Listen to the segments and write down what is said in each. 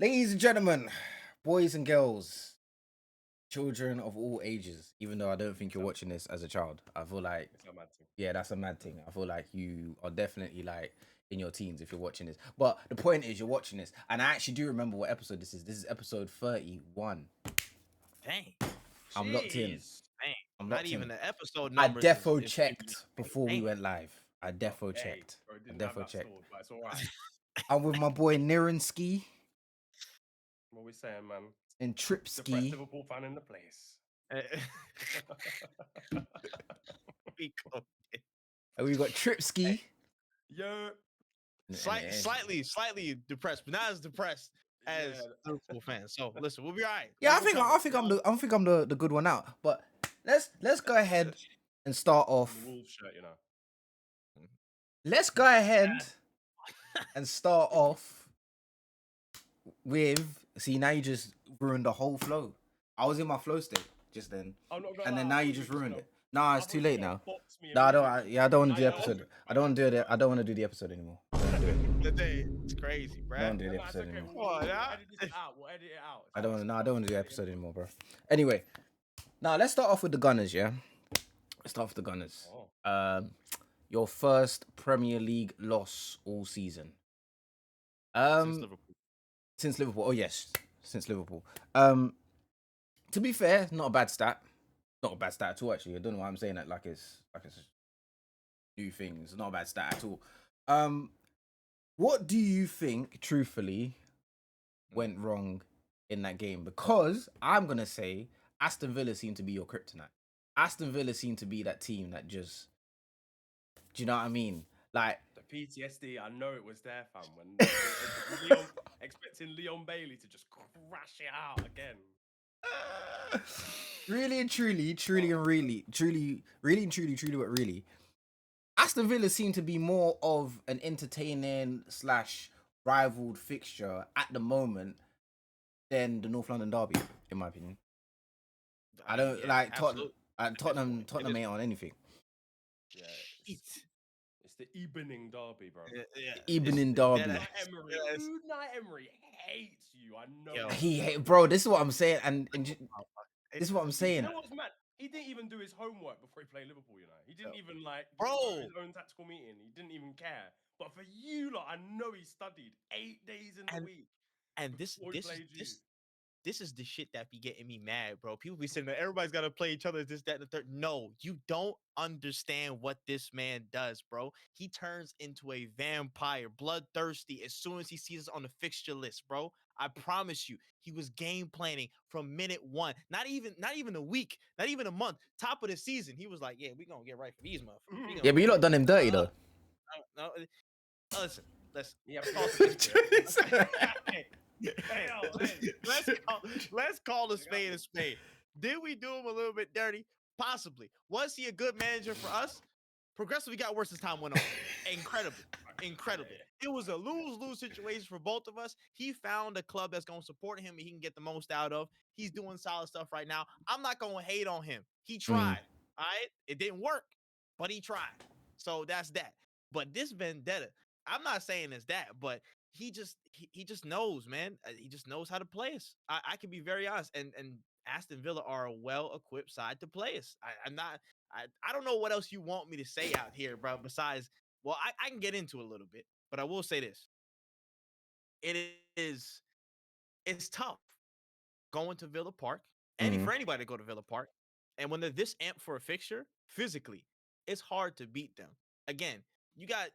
Ladies and gentlemen, boys and girls, children of all ages, even though I don't think you're watching this as a child, I feel like, It's a mad thing. yeah, that's a mad thing. I feel like you are definitely like in your teens if you're watching this. But the point is, you're watching this, and I actually do remember what episode this is. This is episode 31. Dang. I'm locked in. Dang. I'm Not locked even in. the episode I numbers. defo checked before we Dang. went live. I defo Hey, checked. bro, I didn't have defo that checked. stored, but it's all right. I'm with my boy Nirenski What we saying, man? and Depressed Tripski. Liverpool fan in the place. And we got Tripski. Yo. Slightly depressed, but not as depressed as Liverpool fans. So listen, we'll be all right. Yeah, I think I'm the good one out. But let's go ahead and start off. Wolves shirt, you know. Let's go ahead and start off with. See, now you just ruined the whole flow. I was in my flow state just then, and then now you just ruined it. Nah, it's too late now. No, I don't. I don't want to do the episode. I don't want to do it. I don't want to do the episode anymore. It's crazy, bro. I don't want to do the episode anymore. We'll edit it out. We'll edit it out. I don't want. No, I don't want to do the episode anymore, bro. Anyway, now let's start off with the Gunners. Yeah, let's start off with the Gunners. Your first Premier League loss all season. Since Liverpool. Oh yes, since Liverpool. To be fair, not a bad stat. Not a bad stat at all. Actually, I don't know why I'm saying that. Like it's new things. Not a bad stat at all. What do you think, truthfully, went wrong in that game? Because I'm gonna say Aston Villa seemed to be your kryptonite. Aston Villa seemed to be that team that just. Do you know what I mean? Like the PTSD, I know it was there, fam. When expecting Leon Bailey to just crash it out again. Really and truly, but really, Aston Villa seemed to be more of an entertaining / rivaled fixture at the moment than the North London derby, in my opinion. I don't like Tottenham ain't on anything. Yeah, it's the evening derby, bro. Evening derby. Unai Emery hates you. I know. Bro. This is what I'm saying, and this is what I'm saying. You know what's mad? He didn't even do his homework before he played Liverpool. You know, he didn't even go to his own tactical meeting. He didn't even care. But for you, I know he studied 8 days in the week. And this is the shit that be getting me mad, bro. People be saying that everybody's got to play each other, this, that, and the third. No, you don't understand what this man does, bro. He turns into a vampire, bloodthirsty, as soon as he sees us on the fixture list, bro. I promise you, he was game planning from minute one. Not even a week, not even a month. Top of the season, he was like, "Yeah, we gonna get right for these motherfuckers." Yeah, but you lot done him dirty though. No, listen. Yeah, let's call a spade a spade. Did we do him a little bit dirty? Possibly. Was he a good manager for us? Progressively got worse as time went on. Incredibly. It was a lose-lose situation for both of us. He found a club that's going to support him and he can get the most out of. He's doing solid stuff right now. I'm not going to hate on him. He tried. All right? It didn't work, but he tried. So that's that. But this vendetta, I'm not saying it's that, but he just knows, man. He just knows how to play us. I can be very honest, and Aston Villa are a well-equipped side to play us. I don't know what else you want me to say out here, bro. Besides, well, I can get into it a little bit, but I will say this: it's tough going to Villa Park, for anybody to go to Villa Park, and when they're this amped for a fixture, physically, it's hard to beat them. Again, you got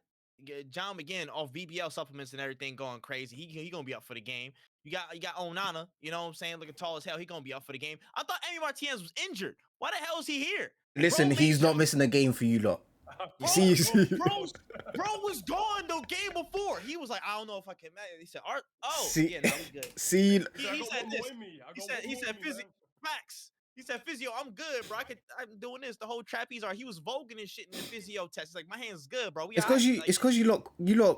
John McGinn off BBL supplements and everything going crazy. He gonna be up for the game. You got Onana, you know what I'm saying, looking tall as hell. He gonna be up for the game. I thought Emi Martinez was injured. Why the hell is he here? Listen, he's not missing a game for you lot. Bro was gone the game before. He was like, I don't know if I can. He said, "Art, we good." He said, Max. He said, physio, I'm good, bro. I'm doing this. The whole trapeze he was voguing and shit in the physio test. It's like, my hand's good, bro. It's because you lot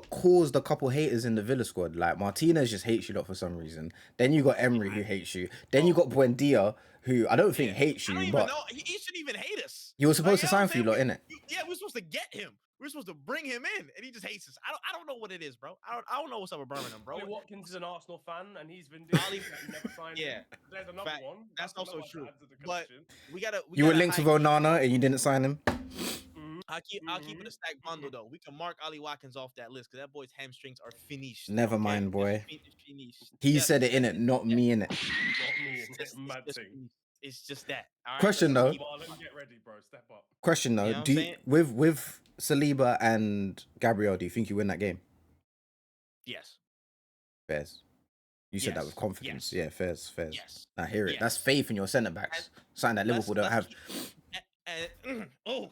caused a couple haters in the Villa squad. Like Martinez just hates you lot for some reason. Then you got Emery who hates you. Then you got Buendia who I don't think hates you. I don't even know. He shouldn't even hate us. You were supposed to sign for you lot, innit? Yeah, we're supposed to get him. We're supposed to bring him in, and he just hates us. I don't know what it is, bro. I don't know what's up with Birmingham, bro. Ollie Watkins is an Arsenal fan, and he's been doing he never signed him. There's another fact. one. That's also another true. to add to the But collection. You were linked with Onana and you didn't sign him. I'll keep it a stack bundle though. We can mark Ollie Watkins off that list because that boy's hamstrings are finished. Never mind, boy. Finished. He said it in it, not me in it. Not me in it. Mad thing. It's just that. All right? Question though. Marlon, get ready, bro. Step up. Question though. You know Do you, with Saliba and Gabriel, do you think you win that game? Yes. Fairs. You said that with confidence. Yeah, fairs. Yes. I hear it. That's faith in your centre backs. Something that Liverpool don't have. Oh.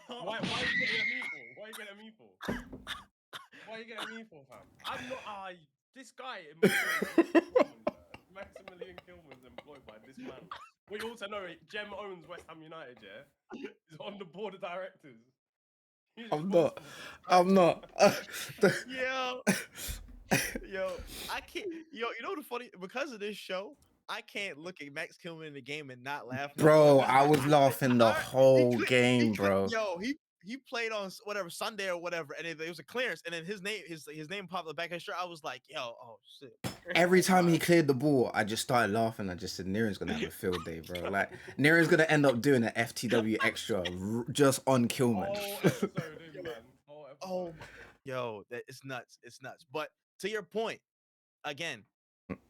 Why are you getting at me for? Why are you getting at me for? Why are you getting at me for, fam? I'm not. This guy Maximilian Kilman's employed by this man. We also know it. Jem owns West Ham United. Yeah, he's on the board of directors. I'm not. Yo, I can't. Yo, you know the funny because of this show, I can't look at Max Kilman in the game and not laugh. Bro, I was laughing the whole game, bro. Yo, he played on whatever Sunday or whatever, and it was a clearance, and then his name popped on the back of his shirt. I was like, yo, oh shit. Every time he cleared the ball, I just started laughing. I just said, Niren's gonna have a field day, bro. Like Niren's gonna end up doing an FTW extra just on Kilman. Yo, it's nuts. It's nuts. But to your point, again,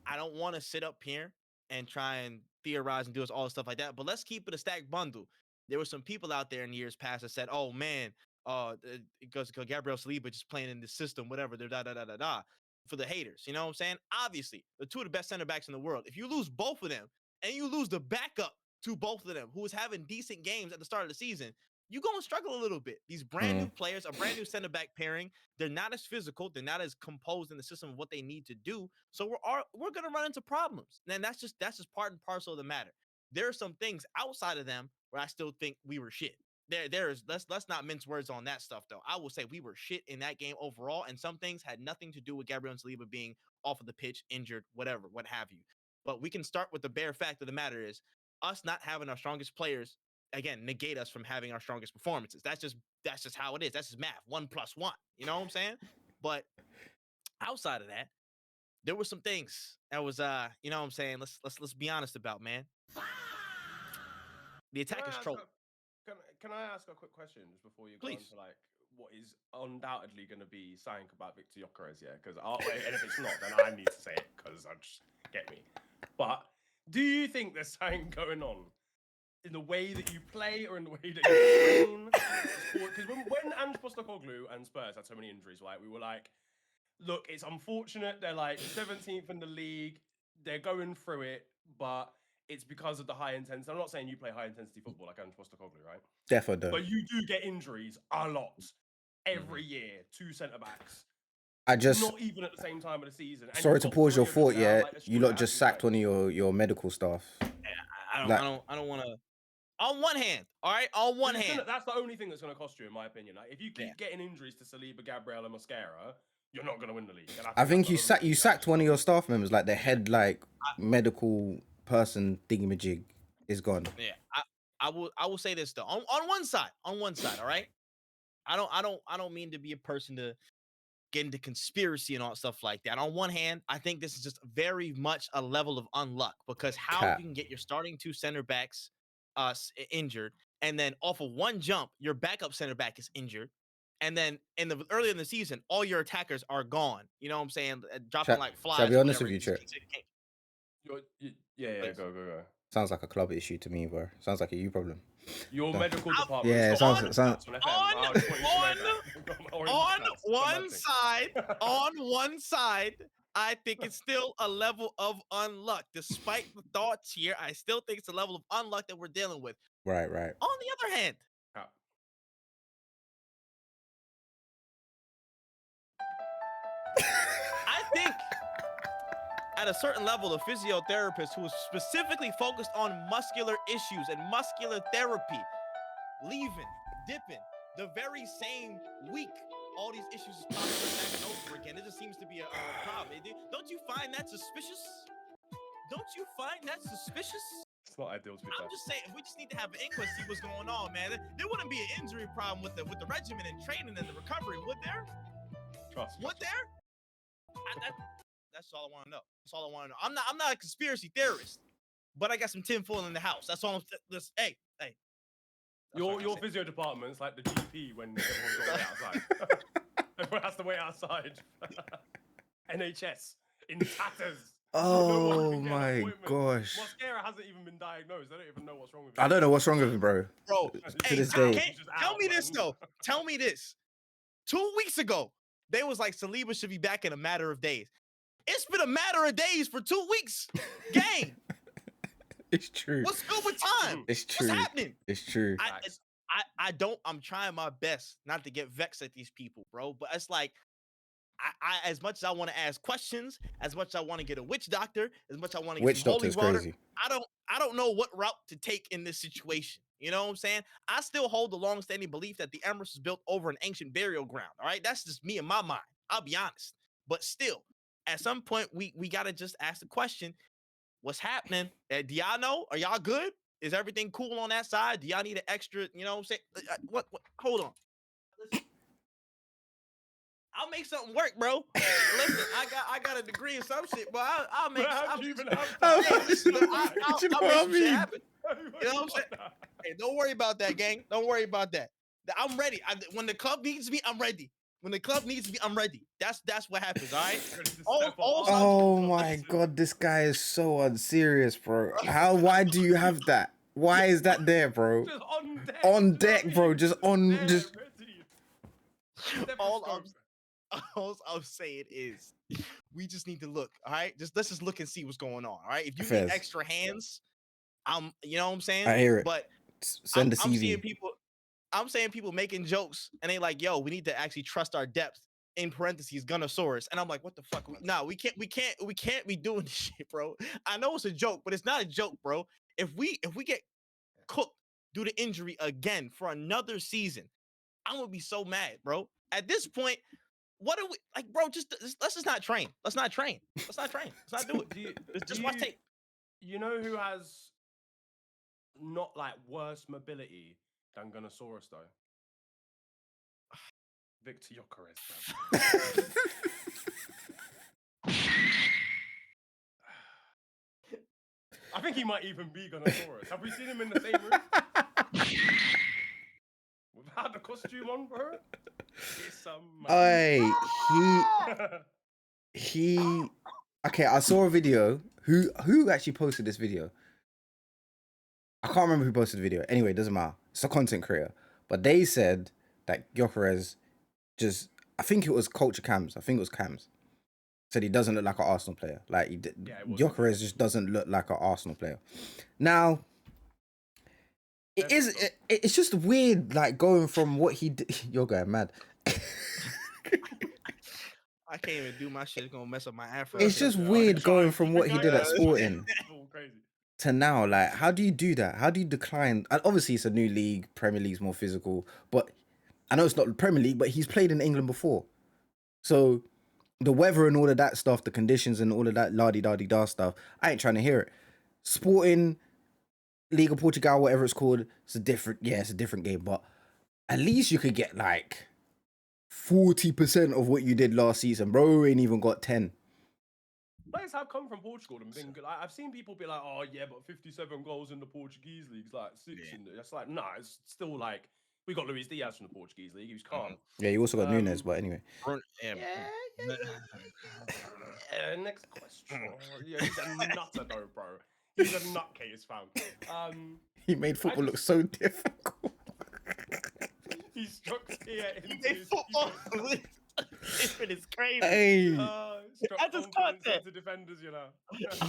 I don't want to sit up here and try and theorize and do all this stuff like that. But let's keep it a stacked bundle. There were some people out there in years past that said, "Oh man, because Gabriel Saliba just playing in the system, whatever." For the haters, you know what I'm saying? Obviously, the two of the best center backs in the world. If you lose both of them and you lose the backup to both of them, who was having decent games at the start of the season, you're going to struggle a little bit. These brand new players, a brand new center back pairing, they're not as physical, they're not as composed in the system of what they need to do. So we're going to run into problems. And that's just part and parcel of the matter. There are some things outside of them where I still think we were shit. Let's not mince words on that stuff though. I will say we were shit in that game overall, and some things had nothing to do with Gabriel and Saliba being off of the pitch, injured, whatever, what have you. But we can start with the bare fact of the matter is us not having our strongest players again negate us from having our strongest performances. That's just how it is. That's just math. 1 + 1. You know what I'm saying? But outside of that, there were some things that was you know what I'm saying. Let's be honest about, man. The attack is trope. Can I ask a quick question just before you go on to like what is undoubtedly going to be something about Viktor Gy&ouml, yeah? Because and if it's not, then I need to say it because I just get me. But do you think there's something going on in the way that you play or in the way that you train? Because when Ange Postecoglou and Spurs had so many injuries, right, we were like, look, it's unfortunate. They're like 17th in the league. They're going through it, but it's because of the high intensity. I'm not saying you play high intensity football like Ange Postecoglou, right? Definitely. But you do get injuries a lot every year. 2 centre backs. Not even at the same time of the season. And sorry to pause your thought. Yeah, you lot just sacked one of your medical staff. I don't want to. On one hand, all right. On one hand, that's the only thing that's going to cost you, in my opinion. Like, if you keep getting injuries to Saliba, Gabriel, and Mosquera, you're not going to win the league. And I think you sacked one of your staff members, like the head medical person thingamajig is gone. Yeah, I will say this though. On one side, all right. I don't mean to be a person to get into conspiracy and all stuff like that. On one hand, I think this is just very much a level of unluck because how you can get your starting 2 center backs injured, and then off of one jump, your backup center back is injured. And then earlier in the season, all your attackers are gone. You know what I'm saying? Dropping like flies. Shall I be honest with you, Trip? Yeah, go. Sounds like a club issue to me, bro. Sounds like a you problem. Your medical department. Yeah, it sounds. On one side, I think it's still a level of unluck. Despite the thoughts here, I still think it's a level of unluck that we're dealing with. Right. On the other hand, I think at a certain level, a physiotherapist who is specifically focused on muscular issues and muscular therapy, leaving, dipping, the very same week, all these issues is popping up back and over again. It just seems to be a problem. Don't you find that suspicious? It's not ideal to be fair. I'm just saying, we just need to have an inquest, see what's going on, man. There wouldn't be an injury problem with the regimen and training and the recovery, would there? Trust. Would there? That's all I want to know. That's all I want to know. I'm not a conspiracy theorist, but I got some tinfoil in the house. That's all. Hey. Your physio department's like the GP when everyone's got to wait outside. Everyone has to wait outside. NHS in tatters. Oh my gosh. Mascara hasn't even been diagnosed. I don't even know what's wrong with him. I don't know what's wrong with him, bro. Bro, To this day. Tell me this though. Tell me this. 2 weeks ago, they was like Saliba should be back in a matter of days. It's been a matter of days for 2 weeks. Gang. It's true. What's good with time? It's true. What's happening? It's true. I'm trying my best not to get vexed at these people, bro. But it's like, I as much as I want to ask questions, as much as I want to get a witch doctor, as much as I want to get Witch some doctor holy is water, crazy. I don't know what route to take in this situation. You know what I'm saying? I still hold the long-standing belief that the Emirates was built over an ancient burial ground. All right, that's just me in my mind. I'll be honest, but still, at some point, we gotta just ask the question: what's happening? Do y'all know? Are y'all good? Is everything cool on that side? Do y'all need an extra? You know what I'm saying? What? Hold on. Listen. I'll make something work, bro. Listen, I got a degree in some shit, but I'll make. How do you even have I'll that? make some shit happen. You know what I'm saying? That? Hey, don't worry about that, gang. Don't worry about that. I'm ready. When the club needs me, I'm ready. When the club needs me, I'm ready. That's what happens, all right? Oh my god, this guy is so unserious, bro. Why do you have that? Why is that there, bro? Just on deck. On deck, bro. Just on There, just ready. All I'm saying is we just need to look, all right? Let's just look and see what's going on, all right? If you Fairs. need extra hands, you know what I'm saying? I hear it. But send the CV. I'm seeing people making jokes and they like, yo, we need to actually trust our depth. In parentheses, Gunnosaurus. And I'm like, what the fuck? We can't be doing this shit, bro. I know it's a joke, but it's not a joke, bro. If we get cooked due to injury again for another season, I'm gonna be so mad, bro. At this point, what are we like, bro? Let's just not train. Let's not train. Let's not do it. Just watch tape. You know who has not like worse mobility than Gunnosaurus though? Viktor Gy&ouml, bro. I think he might even be Gunnosaurus. Have we seen him in the same room? Without the costume on, bro? He okay, I saw a video. Who actually posted this video? I can't remember who posted the video. Anyway, it doesn't matter. It's a content creator. But they said that Gyökeres just, I think it was Culture Cams. I think it was Cams. Said he doesn't look like an Arsenal player. Like Gyökeres just doesn't look like an Arsenal player. Now, it's just weird, like going from what he did. You're going mad. I can't even do my shit. It's gonna mess up my afro. It's just weird going from what he did at Sporting to now. Like, how do you do that? How do you decline? And obviously, it's a new league. Premier League's more physical, but I know it's not the Premier League, but he's played in England before. So the weather and all of that stuff, the conditions and all of that la-di-da-di-da stuff, I ain't trying to hear it. Sporting, Liga Portugal, whatever it's called, it's a different game, but at least you could get like 40% of what you did last season. Bro ain't even got 10. Players have come from Portugal and been good. Like, I've seen people be like, oh yeah, but 57 goals in the Portuguese leagues, like 6 in there. It's like, nah, it's still like, we got Luis Diaz from the Portuguese league. He was calm. Yeah, you also got Nunes, but anyway. Next question. Yeah, he's a nutter though, bro. He's a nutcase, fam. He made football look so difficult. He struck here into his football. It's crazy. Hey, I just caught that. To defenders, you know.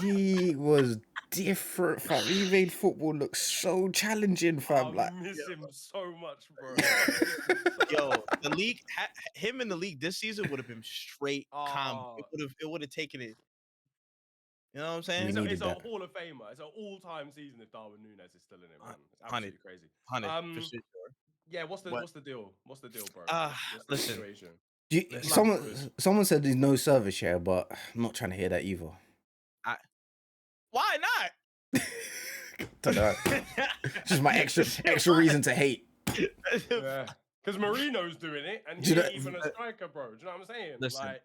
He was different, fam. He made football look so challenging, fam. I miss him so much, bro. Yo, the league, him in the league this season would have been straight calm. It would have taken it. You know what I'm saying? It's a Hall of Famer. It's an all-time season if Darwin Núñez is still in it, man. It's absolutely crazy. 100 for sure. Yeah, what's the deal? What's the deal, bro? Listen. Situation? Someone said there's no service here, but I'm not trying to hear that either. Why not? don't know. Just my extra reason to hate. Yeah. Because Marino's doing it, and Do you he know- ain't even a striker, bro. Do you know what I'm saying?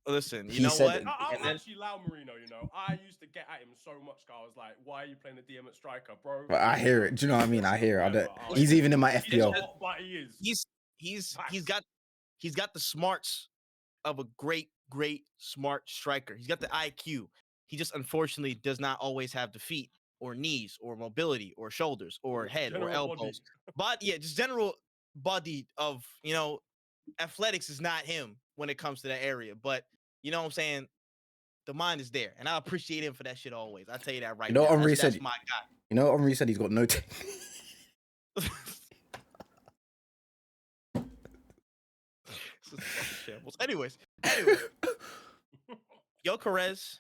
Listen, you He know said- what? I'll actually allow Marino, you know. I used to get at him so much, I was like, why are you playing the DM at striker, bro? But I hear it. Do you know what I mean? I hear it. Whatever. He's even in my He's FPL. hot, but he is. He's got the smarts of a great smart striker. He's got the IQ. He just unfortunately does not always have the feet or knees or mobility or shoulders or head or elbows. But yeah, just general body of, you know, athletics is not him when it comes to that area. But you know what I'm saying? The mind is there, and I appreciate him for that shit always. I tell you that right now. That's my guy. You know, Henri said he's got no. Anyways, yo, Keres,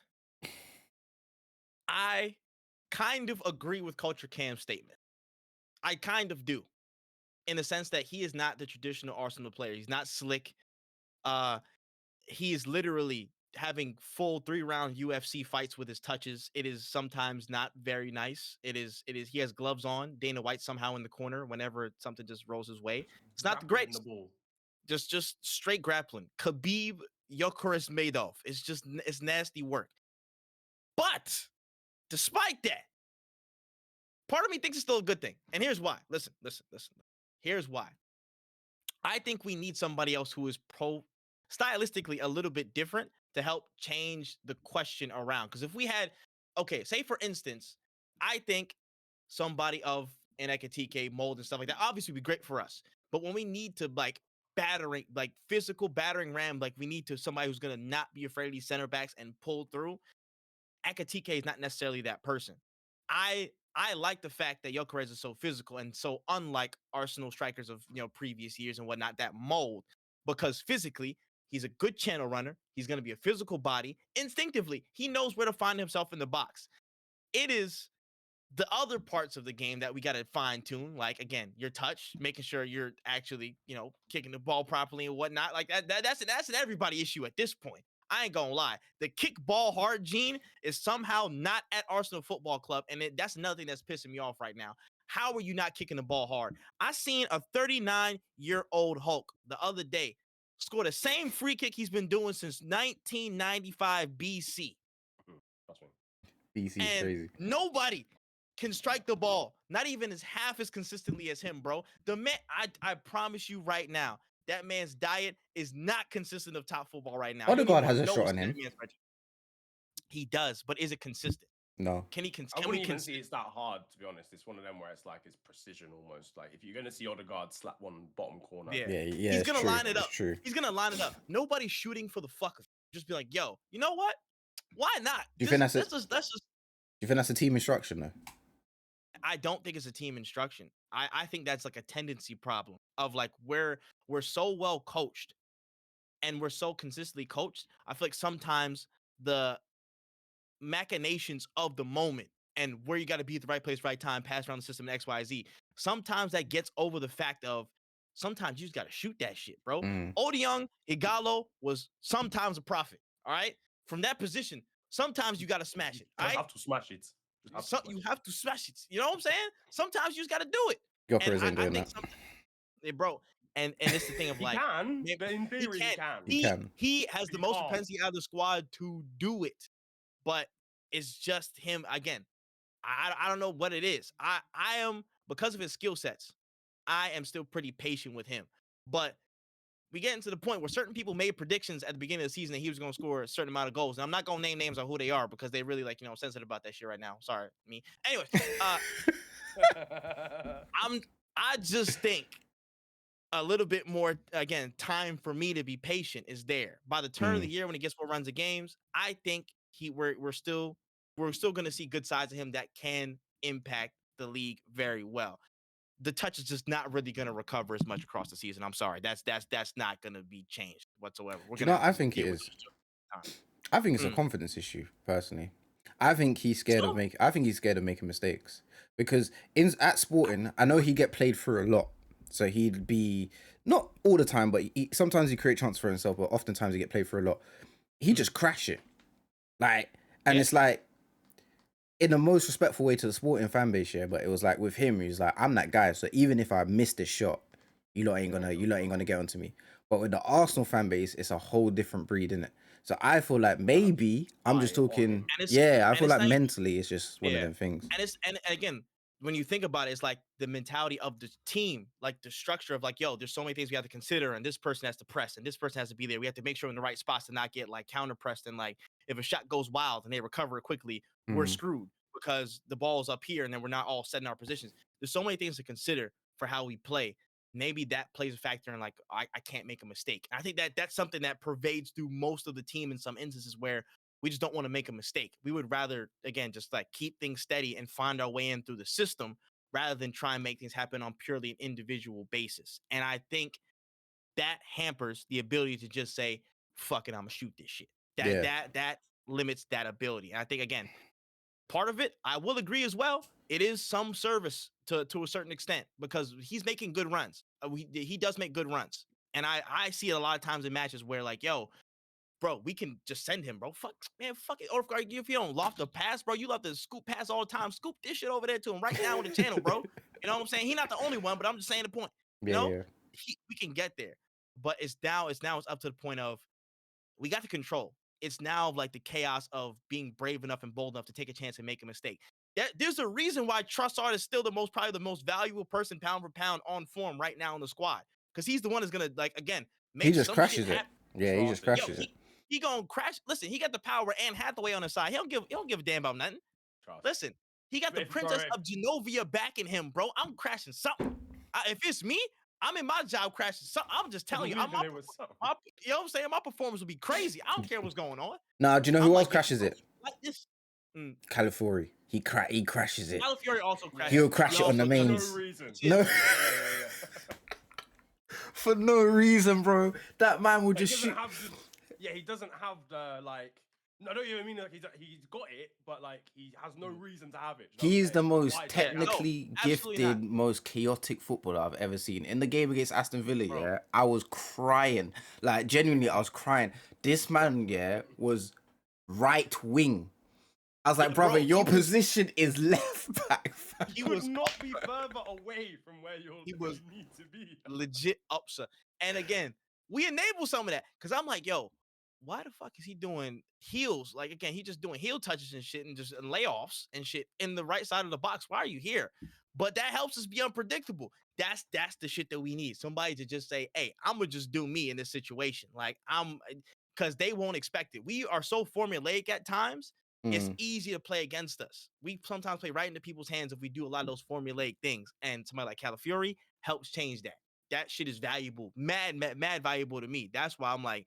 I kind of agree with Culture Cam's statement. I kind of do, in the sense that he is not the traditional Arsenal player. He's not slick. He is literally having full 3-round UFC fights with his touches. It is sometimes not very nice. It is. He has gloves on. Dana White somehow in the corner whenever something just rolls his way. It's not the greatest. Just straight grappling. Khabib Gyökeres Madoff. It's nasty work. But despite that, part of me thinks it's still a good thing. And here's why. Listen. Here's why. I think we need somebody else who is stylistically a little bit different to help change the question around. Because if we had, okay, say for instance, I think somebody of an Ekatike mold and stuff like that obviously would be great for us. But when we need to physical battering ram, like we need to somebody who's gonna not be afraid of these center backs and pull through. Ekatike is not necessarily that person. I like the fact that Gyökeres is so physical and so unlike Arsenal strikers of, you know, previous years and whatnot, that mold, because physically he's a good channel runner. He's going to be a physical body. Instinctively, he knows where to find himself in the box. It is the other parts of the game that we got to fine tune, like, again, your touch, making sure you're actually, you know, kicking the ball properly and whatnot. Like that's an everybody issue at this point. I ain't gonna lie. The kick ball hard gene is somehow not at Arsenal Football Club, and that's another thing that's pissing me off right now. How are you not kicking the ball hard? I seen a 39-year-old Hulk the other day score the same free kick he's been doing since 1995 BC. BC is crazy. Nobody can strike the ball, not even as half as consistently as him, bro. The man, I promise you right now, that man's diet is not consistent of top football right now. Odegaard has a shot on him. He does, but is it consistent? No. Can he? I wouldn't even see it's that hard, to be honest. It's one of them where it's like it's precision almost. Like if you're gonna see Odegaard slap one bottom corner, yeah, he's gonna line it up. True. He's gonna line it up. Nobody's shooting for the fuck of it. Just be like, yo, you know what? Why not? Do you think that's a team instruction though? I don't think it's a team instruction. I think that's like a tendency problem of like where we're so well coached and we're so consistently coached. I feel like sometimes the machinations of the moment and where you got to be at the right place, right time, pass around the system, XYZ. Sometimes that gets over the fact of sometimes you just got to shoot that shit, bro. Odion Igalo was sometimes a prophet. All right. From that position, sometimes you got to smash it. You have to smash it. You have to smash it. You know what I'm saying? Sometimes you just got to do it. Gyökeres ain't doing that. Bro, and it's the thing of like, in theory, he can. He has the most propensity out of the squad to do it, but it's just him again. I don't know what it is. I am, because of his skill sets, I am still pretty patient with him. But we get into the point where certain people made predictions at the beginning of the season that he was going to score a certain amount of goals. And I'm not going to name names on who they are because they really like, you know, sensitive about that shit right now. Sorry, me. Anyway, I just think a little bit more, again, time for me to be patient is there. By the turn of the year, when he gets 4 runs of games, I think we're still going to see good sides of him that can impact the league very well. The touch is just not really going to recover as much across the season. I'm sorry. That's not going to be changed whatsoever. I think it is. I think it's a confidence issue, personally. I think he's scared of making mistakes because at Sporting, I know he get played through a lot. So he'd be not all the time, but sometimes he create chance for himself, but oftentimes he get played through a lot. He just crash it. Like, and it's like in the most respectful way to the sporting fan base, yeah. But it was like with him, he was like, I'm that guy. So even if I miss this shot, you lot ain't gonna get onto me. But with the Arsenal fan base, it's a whole different breed, innit? So I feel like maybe I'm just talking. Yeah, I feel like mentally it's just one of them things. And again, when you think about it, it's like the mentality of the team, like the structure of like, yo, there's so many things we have to consider, and this person has to press, and this person has to be there. We have to make sure in the right spots to not get like counter pressed, and like if a shot goes wild and they recover it quickly, we're screwed because the ball's up here and then we're not all set in our positions. There's so many things to consider for how we play. Maybe that plays a factor in like I can't make a mistake. I think that that's something that pervades through most of the team in some instances where we just don't want to make a mistake. We would rather, again, just like keep things steady and find our way in through the system rather than try and make things happen on purely an individual basis. And I think that hampers the ability to just say, fuck it, I'm gonna shoot this shit. That limits that ability. And I think, again, part of it, I will agree as well. It is some service to a certain extent because he's making good runs. He does make good runs. And I see it a lot of times in matches where like, yo, bro, we can just send him, bro. Fuck it. Or if you don't loft the pass, bro, you love to scoop pass all the time. Scoop this shit over there to him right now on the channel, bro. You know what I'm saying? He's not the only one, but I'm just saying the point. We can get there, but it's up to the point of we got the control. It's now like the chaos of being brave enough and bold enough to take a chance and make a mistake. There's a reason why Trossard is still probably the most valuable person pound for pound on form right now in the squad because he's the one that's gonna like again make he just crashes it. Yeah, he just crashes it. He gonna crash. Listen, he got the power and Hathaway on the side. He don't give a damn about nothing. Listen, he got the Princess of Genovia backing him, bro. I'm crashing something. If it's me, I'm in my job crashing something. I'm just telling you, you know what I'm saying? My performance will be crazy. I don't care what's going on. Nah, do you know who else crashes it? Like this. Calafiori. He crashes it. Calafiori also crashes. He'll crash it on the mains. For no reason. No. For no reason, bro. That man will just shoot. He doesn't have the like. No, I don't even mean like he's got it, but like he has no reason to have it. He's the most technically gifted, most chaotic footballer I've ever seen. In the game against Aston Villa, I was crying. Like genuinely, I was crying. This man, was right wing. I was like, brother, your position is left back. He would not be further away from where you need to be. Legit upset. And again, we enable some of that because I'm like, yo, why the fuck is he doing heels? Like, again, he just doing heel touches and shit and just layoffs and shit in the right side of the box. Why are you here? But that helps us be unpredictable. That's the shit that we need. Somebody to just say, hey, I'm going to just do me in this situation. Like, because they won't expect it. We are so formulaic at times. It's easy to play against us. We sometimes play right into people's hands if we do a lot of those formulaic things. And somebody like Calafiori helps change that. That shit is valuable. Mad valuable to me. That's why I'm like,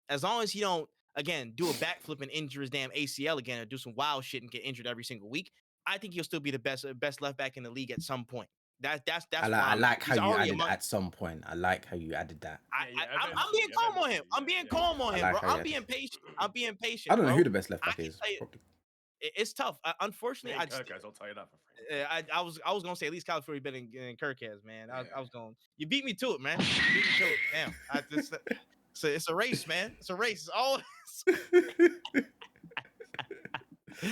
as long as he don't, again, do a backflip and injure his damn ACL again or do some wild shit and get injured every single week, I think he'll still be the best left back in the league at some point. That's I like how you added at some point. I like how you added that. I'm being calm on him. I'm being calm on him, bro. I'm being patient. I don't know who the best left back is. It's tough. Unfortunately, I'll tell you that for free. I was gonna say at least Calafiori better than Keres, man. I was going. You beat me to it, man. You beat me to it. Damn. It's a race, man. It's a race. It's all.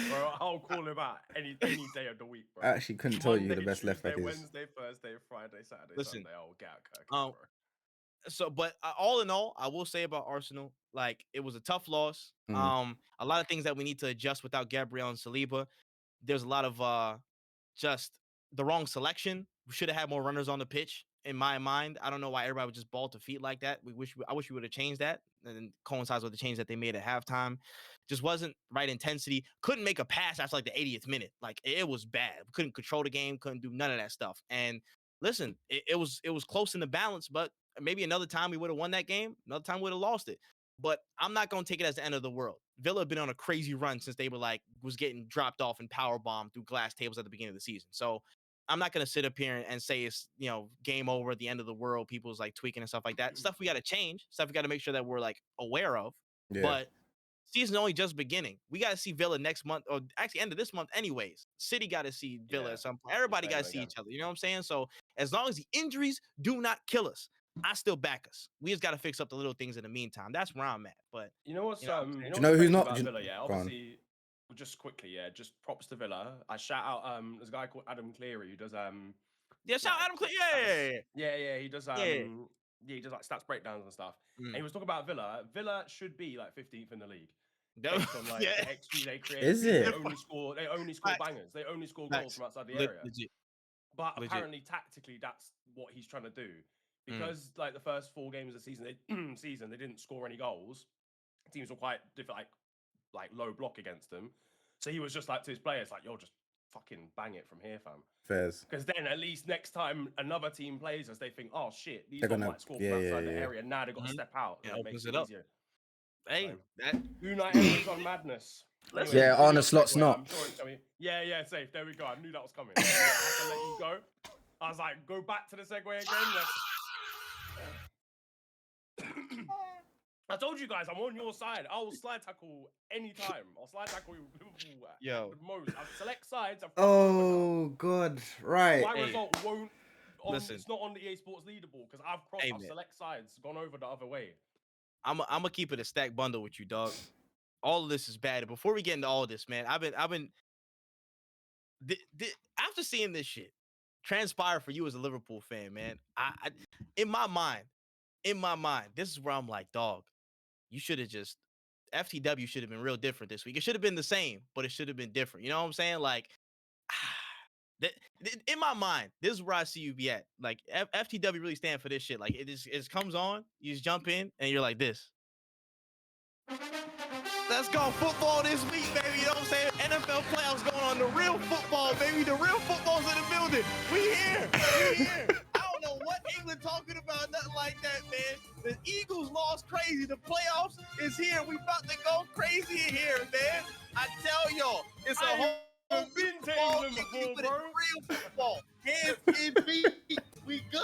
Bro, I'll call him out any day of the week, bro. I actually couldn't tell you who the best left back is. Wednesday, Thursday, Friday, Saturday, Sunday. I'll get out Kirk, bro. So, but all in all, I will say about Arsenal, like it was a tough loss. A lot of things that we need to adjust without Gabriel and Saliba. There's a lot of just the wrong selection. We should have had more runners on the pitch. In my mind, I don't know why everybody would just ball to feet like that. I wish we would have changed that, and then coincides with the change that they made at halftime. Just wasn't right intensity. Couldn't make a pass after like the 80th minute. Like it was bad. Couldn't control the game. Couldn't do none of that stuff. And listen, it was close in the balance, but maybe another time we would have won that game. Another time we would have lost it. But I'm not going to take it as the end of the world. Villa have been on a crazy run since they was getting dropped off and power bombed through glass tables at the beginning of the season. So I'm not going to sit up here and say it's, game over at the end of the world. People's like tweaking and stuff like that. Stuff we got to change. Stuff we got to make sure that we're like aware of. Yeah. But season's only just beginning. We got to see Villa next month, or actually end of this month anyways. City got to see Villa at some point. Everybody got to see each other. You know what I'm saying? So as long as the injuries do not kill us, I still back us. We just got to fix up the little things in the meantime. That's where I'm at. But you know what's who's not? Villa, obviously, just quickly, yeah, just props to Villa. I shout out there's a guy called Adam Cleary who does Yeah, shout out Adam Cleary. yeah, he does Yeah. he does like stats breakdowns and stuff. And he Mm. was talking about Villa. Villa should be like 15th in the league. That- Based on like yeah. the XG they create. Is They it? only score Facts. bangers. They only score goals Facts. from outside the area. Legit. But Legit. apparently tactically that's what he's trying to do. Because like the first 4 games of the season, they didn't score any goals. Teams were quite different, like low block against them. So he was just like to his players, like, yo, just fucking bang it from here, fam. Fairs. Because then at least next time another team plays us, they think, oh shit, these They're guys gonna- might score yeah, from outside yeah, the yeah. area. Now they've got to step out. Yeah, And it opens makes it it up. easier. Hey, that Unai Emery's on madness. Let's- Yeah, really Arne good Slot's segue. not. I'm sure it's coming. Yeah, safe. There we go. I knew that was coming. I had to let you go. I was like, go back to the segue again. I told you guys, I'm on your side. I will slide tackle anytime. I'll slide tackle Liverpool at Yo. the most. I'll select sides. Oh God, right. My Hey, result won't. listen. It's not on the EA Sports leaderboard because I've crossed. Hey, I've man. select sides, gone over the other way. I'm gonna keep it a stack bundle with you, dog. All of this is bad. Before we get into all this, man, I've been after seeing this shit transpire for you as a Liverpool fan, man. I in my mind, this is where I'm like, dog, you should have just FTW should have been real different this week. It should have been the same, but it should have been different. You know what I'm saying? Like, in my mind, this is where I see you be at. Like, FTW really stand for this shit. Like, it comes on, you just jump in, and you're like this. Let's go football this week, baby. You know what I'm saying? NFL playoffs going on. The real football, baby. The real football's in the building. We here. I don't know what England talking about, nothing like that, man. The Eagles lost crazy. The playoffs is here. We about to go crazy in here, man. I tell y'all, it's a whole I've been to football. England We before, keep it bro. real football. Hands in feet. We good.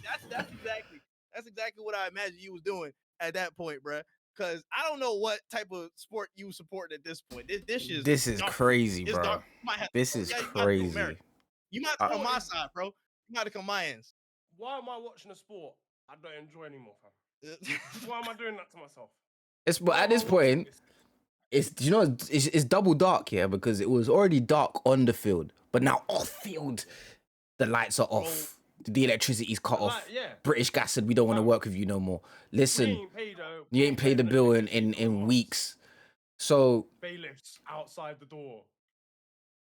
That's exactly what I imagined you was doing at that point, bruh. Because I don't know what type of sport you support at this point. This is dark. crazy, It's bro. dark. You might have to This go- is yeah, you might have to go crazy. America. You might have to come on my side, bro. You might have to come my ends. Why am I watching a sport I don't enjoy anymore, fam? Why am I doing that to myself? But at this point, it's double dark, yeah, because it was already dark on the field, but now off field, the lights are off, the electricity's cut off. Yeah. British Gas said we don't want to work with you no more. Listen, you ain't paid the bill in weeks. So bailiffs outside the door.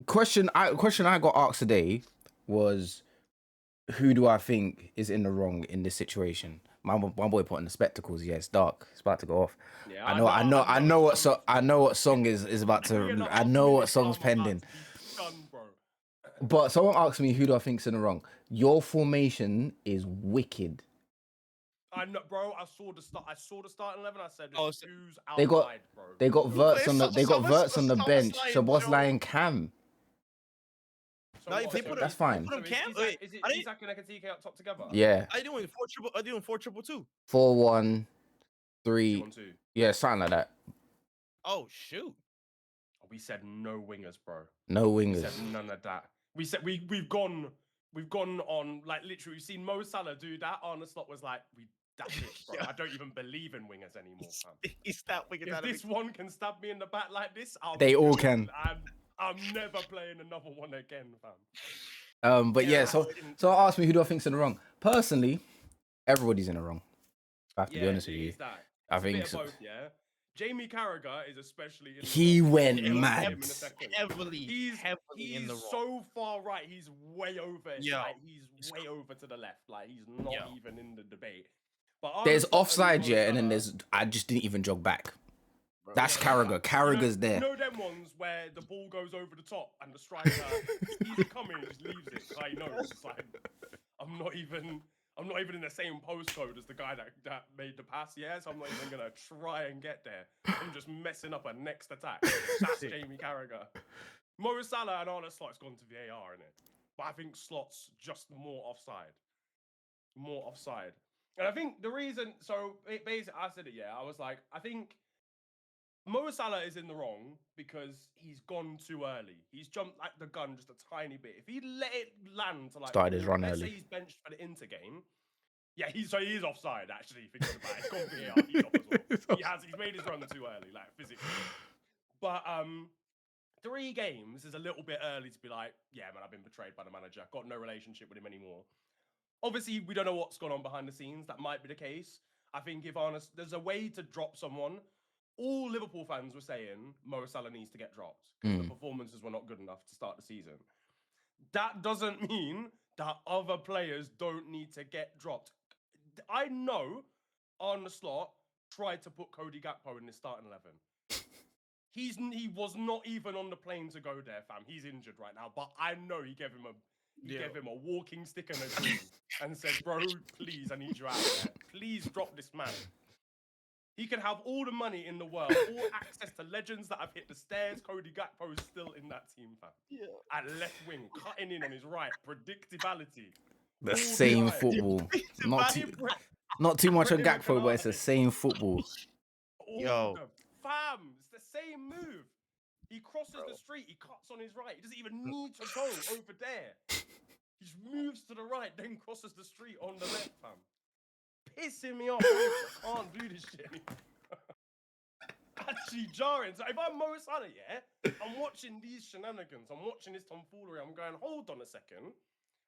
question I got asked today was, who do I think is in the wrong in this situation? My boy put on the spectacles. Yeah, it's dark. It's about to go off. Yeah, I know what song is about to. I know what song's pending. But someone asked me, who do I think's in the wrong? Your formation is wicked. I know, bro. I saw the starting 11. I said, who's outside, They got bro? They got Verts on the Verts on the bench. So what's Joe. lying Cam? So No, what? they put That's fine. Put him Cam. Is it I didn't- Isak and Ekatike up top together? Yeah, I doing 4-2-2. 4-1-3. 2-1-2. Yeah, something like that. Oh shoot. We said no wingers, bro. No We wingers. said none of that. We said we've gone on, like, literally. We've seen Mo Salah do that. Arne Slot was like, that's it, bro. Yeah. I don't even believe in wingers anymore, fam. He stopped winging If out of this one can stab me in the back like this, They all can. I'm never playing another one again, fam. But yeah, so I ask me, who do I think's in the wrong? Personally, everybody's in the wrong. I have to be honest with it you. is that. I It's a bit think of so. both, yeah. Jamie Carragher is especially. In the He wrong. went We'll get to him mad. in a second. heavily He's in the wrong. so far right. He's way over. Yo. Like, he's way over to the left. Like, he's not Yo. even in the debate. But Arne There's Slot and offside, Mo yeah, and then Salah- I just didn't even jog back. That's Yeah, Carragher. like, Carragher's there. You know them ones where the ball goes over the top and the striker, he's coming, and just leaves it. I know. It's like, I'm not even in the same postcode as the guy that made the pass. Yeah, so I'm not even gonna try and get there. I'm just messing up a next attack. That's Jamie Carragher. Mo Salah and Arne Slot's gone to VAR in it, but I think Slot's just more offside. And I think the reason, so basically, I said it. Yeah, I was like, I think Mo Salah is in the wrong because he's gone too early. He's jumped like the gun just a tiny bit. If he let it land to like Started his run let's early. say he's benched for the Inter game. Yeah, he is offside actually. Thinking about it, it's gone VAR. He's off as well. He's made his run too early, like physically. But 3 games is a little bit early to be like, yeah, man, I've been betrayed by the manager. Got no relationship with him anymore. Obviously, we don't know what's gone on behind the scenes. That might be the case. I think if honest, there's a way to drop someone. All Liverpool fans were saying Mo Salah needs to get dropped because the performances were not good enough to start the season. That doesn't mean that other players don't need to get dropped. I know Arne Slot tried to put Cody Gakpo in the starting 11. He was not even on the plane to go there, fam. He's injured right now, but I know he gave him a walking stick and a dream and said, bro, please, I need you out there. Please drop this man. He can have all the money in the world, all access to legends that have hit the stairs. Cody Gakpo is still in that team, fam. Yeah. At left wing, cutting in on his right, predictability. The same football. Not too much on Gakpo, but it's the same football. Yo. Fam, it's the same move. He crosses the street, he cuts on his right. He doesn't even need to go over there. He just moves to the right, then crosses the street on the left, fam. Pissing me off. I can't do this shit anymore. Actually jarring. So if I'm Mo Salah, I'm watching these shenanigans. I'm watching this tomfoolery. I'm going, hold on a second.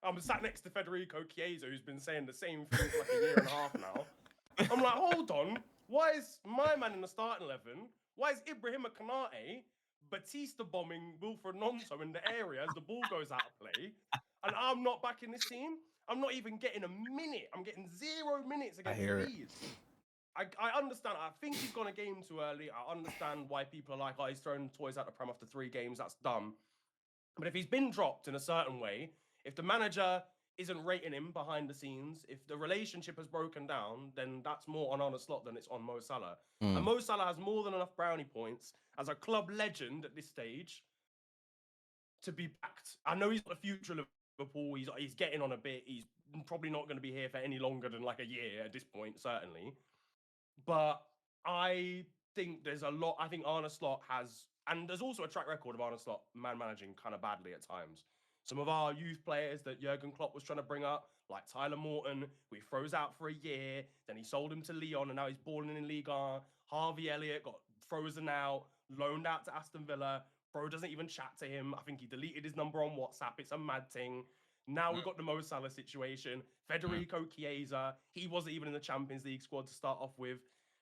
I'm sat next to Federico Chiesa, who's been saying the same thing for like a year and a half now. I'm like, hold on. Why is my man in the starting 11? Why is Ibrahima Konate Batista bombing Wilfred Nonso in the area as the ball goes out of play? And I'm not back in this team? I'm not even getting a minute. I'm getting 0 minutes against Leeds. I understand. I think he's gone a game too early. I understand why people are like, oh, he's throwing toys out the pram after 3 games. That's dumb. But if he's been dropped in a certain way, if the manager isn't rating him behind the scenes, if the relationship has broken down, then that's more on Arne Slot than it's on Mo Salah. And Mo Salah has more than enough brownie points as a club legend at this stage to be backed. I know he's got a future of Liverpool. He's getting on a bit. He's probably not going to be here for any longer than like a year at this point, certainly. But I think there's a lot. I think Arne Slot has, and there's also a track record of Arne Slot managing kind of badly at times. Some of our youth players that Jurgen Klopp was trying to bring up, like Tyler Morton, who he froze out for a year, then he sold him to Lyon, and now he's balling in Ligue 1. Harvey Elliott got frozen out, loaned out to Aston Villa. Bro doesn't even chat to him. I think he deleted his number on WhatsApp. It's a mad thing. Now we've got the Mo Salah situation. Federico Chiesa, he wasn't even in the Champions League squad to start off with.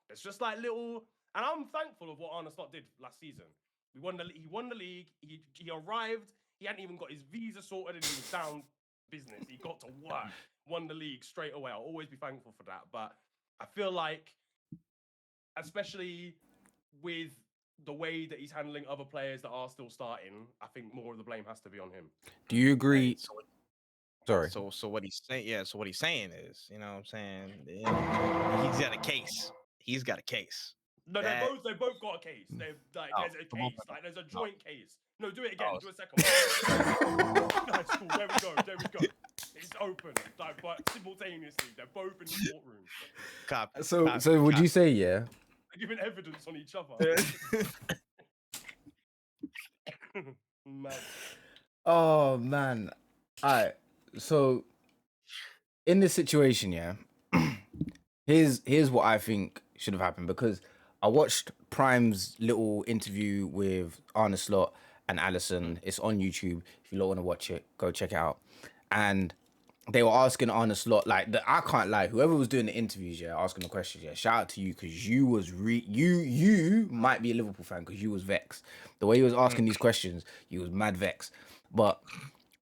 It's just like little, and I'm thankful of what Arne Slot did last season. He won the league. He arrived. He hadn't even got his visa sorted, and he was down business. He got to work, won the league straight away. I'll always be thankful for that. But I feel like, especially with the way that he's handling other players that are still starting, I think more of the blame has to be on him. Do you agree? Sorry. So what he's saying, so what he's saying is, you know what I'm saying? He's got a case. He's got a case. No, they both got a case. They've like there's a case, like there's a joint case. No, do it again. Do a second one. That's cool. There we go. It's open, like, but simultaneously, they're both in the courtroom. So would you say, they're giving evidence on each other? Man. Oh man. Alright. So in this situation, here's what I think should have happened, because I watched Prime's little interview with Arne Slot and Allison. It's on YouTube. If you don't want to watch it, go check it out. And they were asking Arne Slot, like, I can't lie, whoever was doing the interviews, asking the questions, shout out to you, because you was you might be a Liverpool fan because you was vexed. The way he was asking these questions, you was mad vexed. But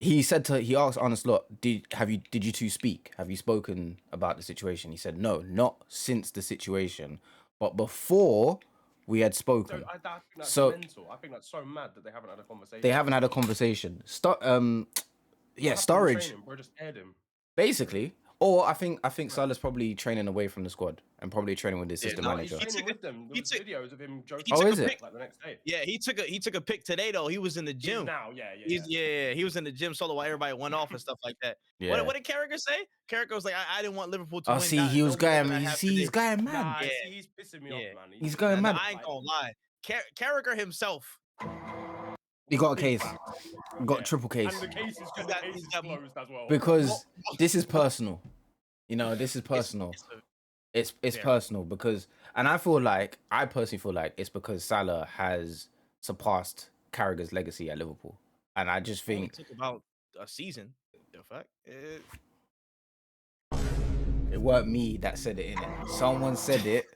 he asked Arne Slot, did you two speak? Have you spoken about the situation? He said, no, not since the situation, but before we had spoken. I think that's mental. I think that's so mad that they haven't had a conversation. They haven't had a conversation. Storage. Bro, just aired him. Basically. Or I think Salah's probably training away from the squad and probably training with the assistant manager. He's training with them. There was videos of him joking. Oh, is it? Like the next day. Yeah, he took a pic today though. He was in the gym. Now, he was in the gym solo while everybody went off and stuff like that. Yeah. What did Carragher say? Carragher was like, I didn't want Liverpool to win. See, he was going. He's going mad. Nah, he's pissing me off, man. He's going mad. I ain't gonna lie. Carragher himself. He got a case. Got a triple case. And the case is closed as well. Because this is personal. You know, this is personal. It's personal because, and I personally feel like it's because Salah has surpassed Carragher's legacy at Liverpool, and I just Only think took about a season. The fact. it weren't me that said it in it. Someone said it,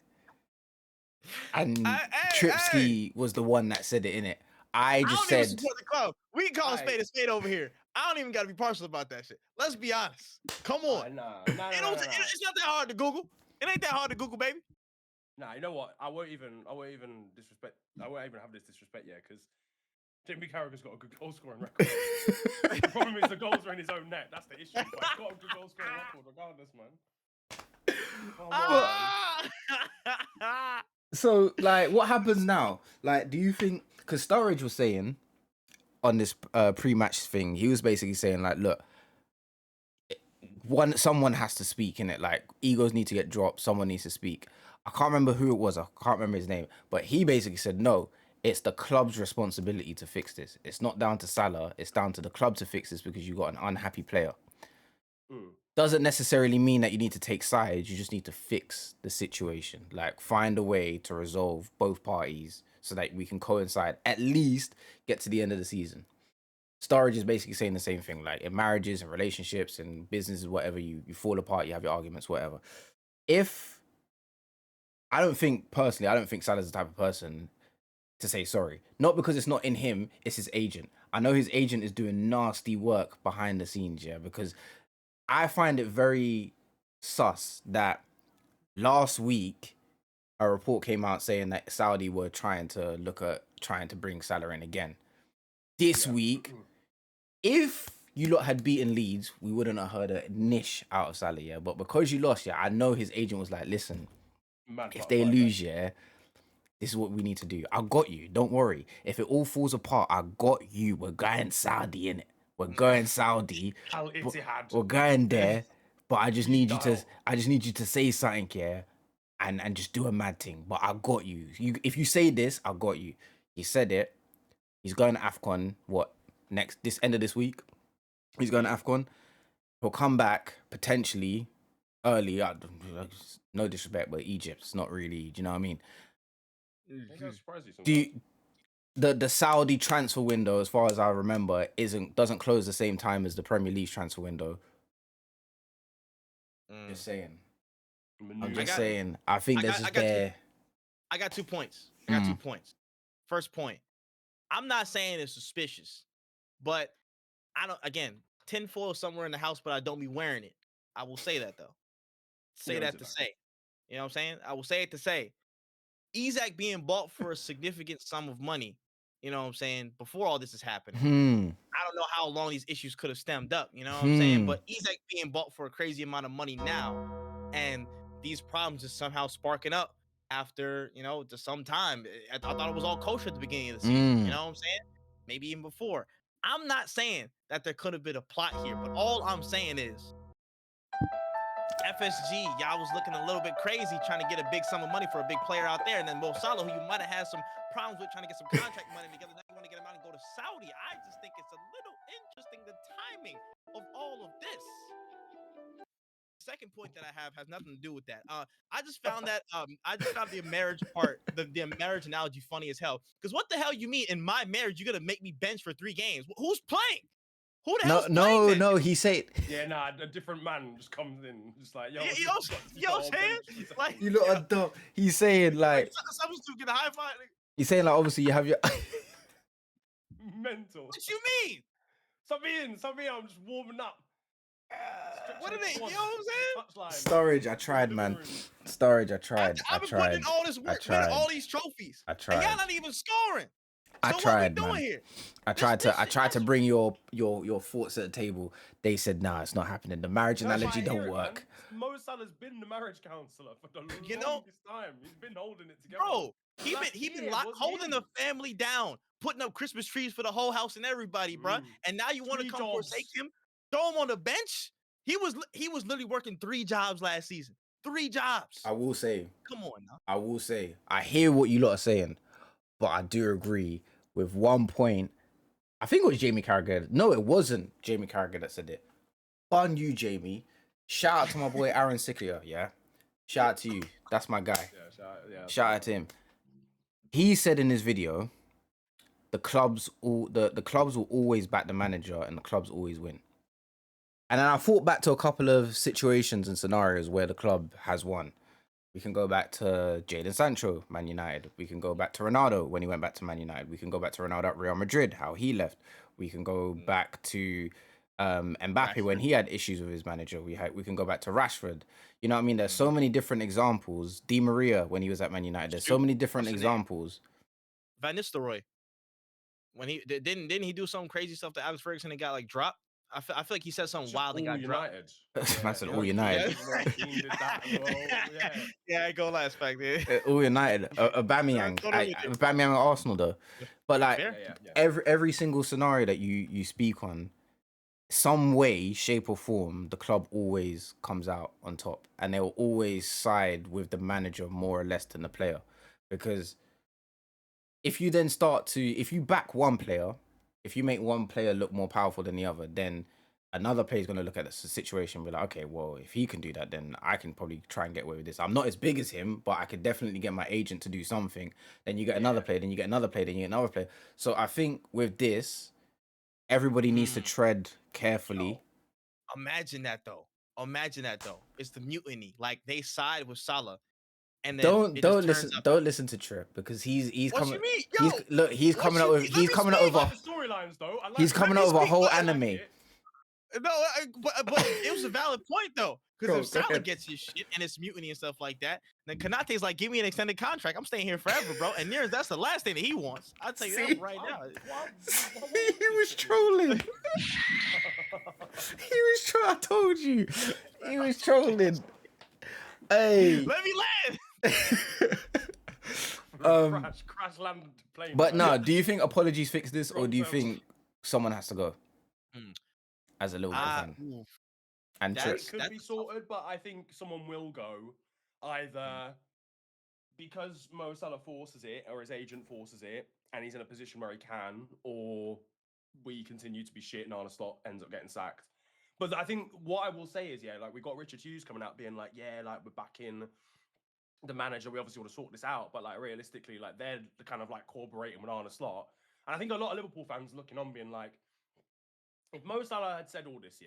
and Hey. Tripsky was the one that said it in it. I just don't even said, support the club. We can call a spade over here. I don't even got to be partial about that shit. Let's be honest. Come on. Nah. It's not that hard to Google. It ain't that hard to Google, baby. Nah, you know what? I won't even disrespect. I won't even have this disrespect yet because Jamie Carragher's got a good goal scoring record. The problem is the goals are in his own net. That's the issue. But he's got a good goal scoring record regardless, man. So, like, what happens now? Like, do you think? Because Sturridge was saying on this pre-match thing, he was basically saying, like, look, someone has to speak in it. Like, egos need to get dropped. Someone needs to speak. I can't remember who it was. I can't remember his name. But he basically said, no, it's the club's responsibility to fix this. It's not down to Salah. It's down to the club to fix this because you've got an unhappy player. Doesn't necessarily mean that you need to take sides. You just need to fix the situation. Like, find a way to resolve both parties so that we can coincide, at least get to the end of the season. Sturridge is basically saying the same thing. Like, in marriages and relationships and businesses, whatever, you fall apart, you have your arguments, whatever. I don't think Salah's the type of person to say sorry. Not because it's not in him, it's his agent. I know his agent is doing nasty work behind the scenes, yeah, because I find it very sus that last week a report came out saying that Saudi were trying to bring Salah in again. This week, if you lot had beaten Leeds, we wouldn't have heard a niche out of Salah, yeah. But because you lost, yeah, I know his agent was like, listen, if they lose, yeah, this is what we need to do. I got you. Don't worry. If it all falls apart, I got you. We're going Saudi, innit? We're going Saudi. We're going there. But I just need you to say something, yeah, and just do a mad thing. But I got you. If you say this, I got you. He said it. He's going to AFCON. This end of this week? He's going to AFCON. He'll come back potentially early. No disrespect, but Egypt. It's not really. Do you know what I mean? The Saudi transfer window, as far as I remember, doesn't close the same time as the Premier League transfer window. Just saying. I'm just saying. I think there's just there. I got 2 points. First point. I'm not saying it's suspicious, but tinfoil somewhere in the house, but I don't be wearing it. I will say that though. You know what I'm saying? I will say it to say. Isak being bought for a significant sum of money, you know what I'm saying, before all this is happening. I don't know how long these issues could have stemmed up, you know what I'm saying? But Isak being bought for a crazy amount of money now, and these problems is somehow sparking up after, just some time. I thought it was all kosher at the beginning of the season, you know what I'm saying? Maybe even before. I'm not saying that there could have been a plot here, but all I'm saying is FSG, y'all was looking a little bit crazy trying to get a big sum of money for a big player out there. And then Mo Salah, who you might have had some problems with trying to get some contract money together. Now you want to get him out and go to Saudi. I just think it's a little interesting, the timing of all of this. Second point that I have has nothing to do with that. I just found the marriage part, the marriage analogy funny as hell. Because what the hell you mean in my marriage, you're going to make me bench for 3 games? Who's playing? Who the hell's playing? No, he said. Yeah, a different man just comes in, just like, yo, saying? Like, you lot are dumb. He's saying like substitute get a high five. He's saying like, obviously you have your mental. What you mean? Stop being, I'm just warming up. What are they? You know what I'm saying? Sturridge, I tried, man. Sturridge, I tried. I've been putting in all this work, winning all these trophies. I tried. And y'all not even scoring. I tried, what we doing man. Here? I tried to bring your thoughts at the table. They said, nah, it's not happening. The marriage analogy don't work. Mo Salah's been the marriage counselor for the longest time. He's been holding it together. Bro, he been holding the family down, putting up Christmas trees for the whole house and everybody, bro. And now you want to come forsake him? Throw him on the bench? He was literally working 3 jobs last season. 3 jobs. I will say. Come on now. I will say. I hear what you lot are saying, but I do agree with one point. I think it was Jamie Carragher. No, it wasn't Jamie Carragher that said it. Fun you, Jamie. Shout out to my boy Aaron Sikia, yeah? Shout out to you. That's my guy. Shout out to him. He said in his video, the clubs will always back the manager and the clubs always win. And then I thought back to a couple of situations and scenarios where the club has won. We can go back to Jadon Sancho, Man United. We can go back to Ronaldo when he went back to Man United. We can go back to Ronaldo at Real Madrid, how he left. We can go back to Mbappe when he had issues with his manager. We can go back to Rashford. You know what I mean? There's so many different examples. Di Maria when he was at Man United. There's so many different examples. Van Nistelrooy, when he didn't he do some crazy stuff to Alex Ferguson and got like dropped? I feel like he said something wild and got United. dropped. I said all United. Yeah, go last back there. All United. Aubameyang. Aubameyang at Arsenal though. But like every single scenario that you speak on, some way, shape or form, the club always comes out on top, and they'll always side with the manager more or less than the player, because if you back one player, if you make one player look more powerful than the other, then another player is going to look at the situation and be like, okay, well, if he can do that, then I can probably try and get away with this. I'm not as big as him, but I could definitely get my agent to do something. Then you get another player, then you get another player, then you get another player. So I think with this, everybody needs to tread carefully. Imagine that though. It's the mutiny. Like they side with Salah. And then don't listen to Tripp, because he's what coming. You mean? Yo, he's coming out with storylines though. He's coming out with a whole anime. No, but it was a valid point though, because if Salah gets his shit and it's mutiny and stuff like that, then Konate's like, give me an extended contract. I'm staying here forever, bro. And that's the last thing that he wants. I'll tell you that right now. He was trolling. I told you, he was trolling. Hey, let me land. Crash land plane. But no, do you think apologies fix this, or do you think someone has to go as a Liverpool fan? And it could be sorted, but I think someone will go, either because Mo Salah forces it, or his agent forces it, and he's in a position where he can, or we continue to be shit and Arne Slot ends up getting sacked. But I think what I will say is, like we got Richard Hughes coming out being like, like we're back in the manager. We obviously want to sort this out, but like realistically, like they're the kind of like cooperating with Arne Slot. And I think a lot of Liverpool fans looking on being like, if Mo Salah had said all this,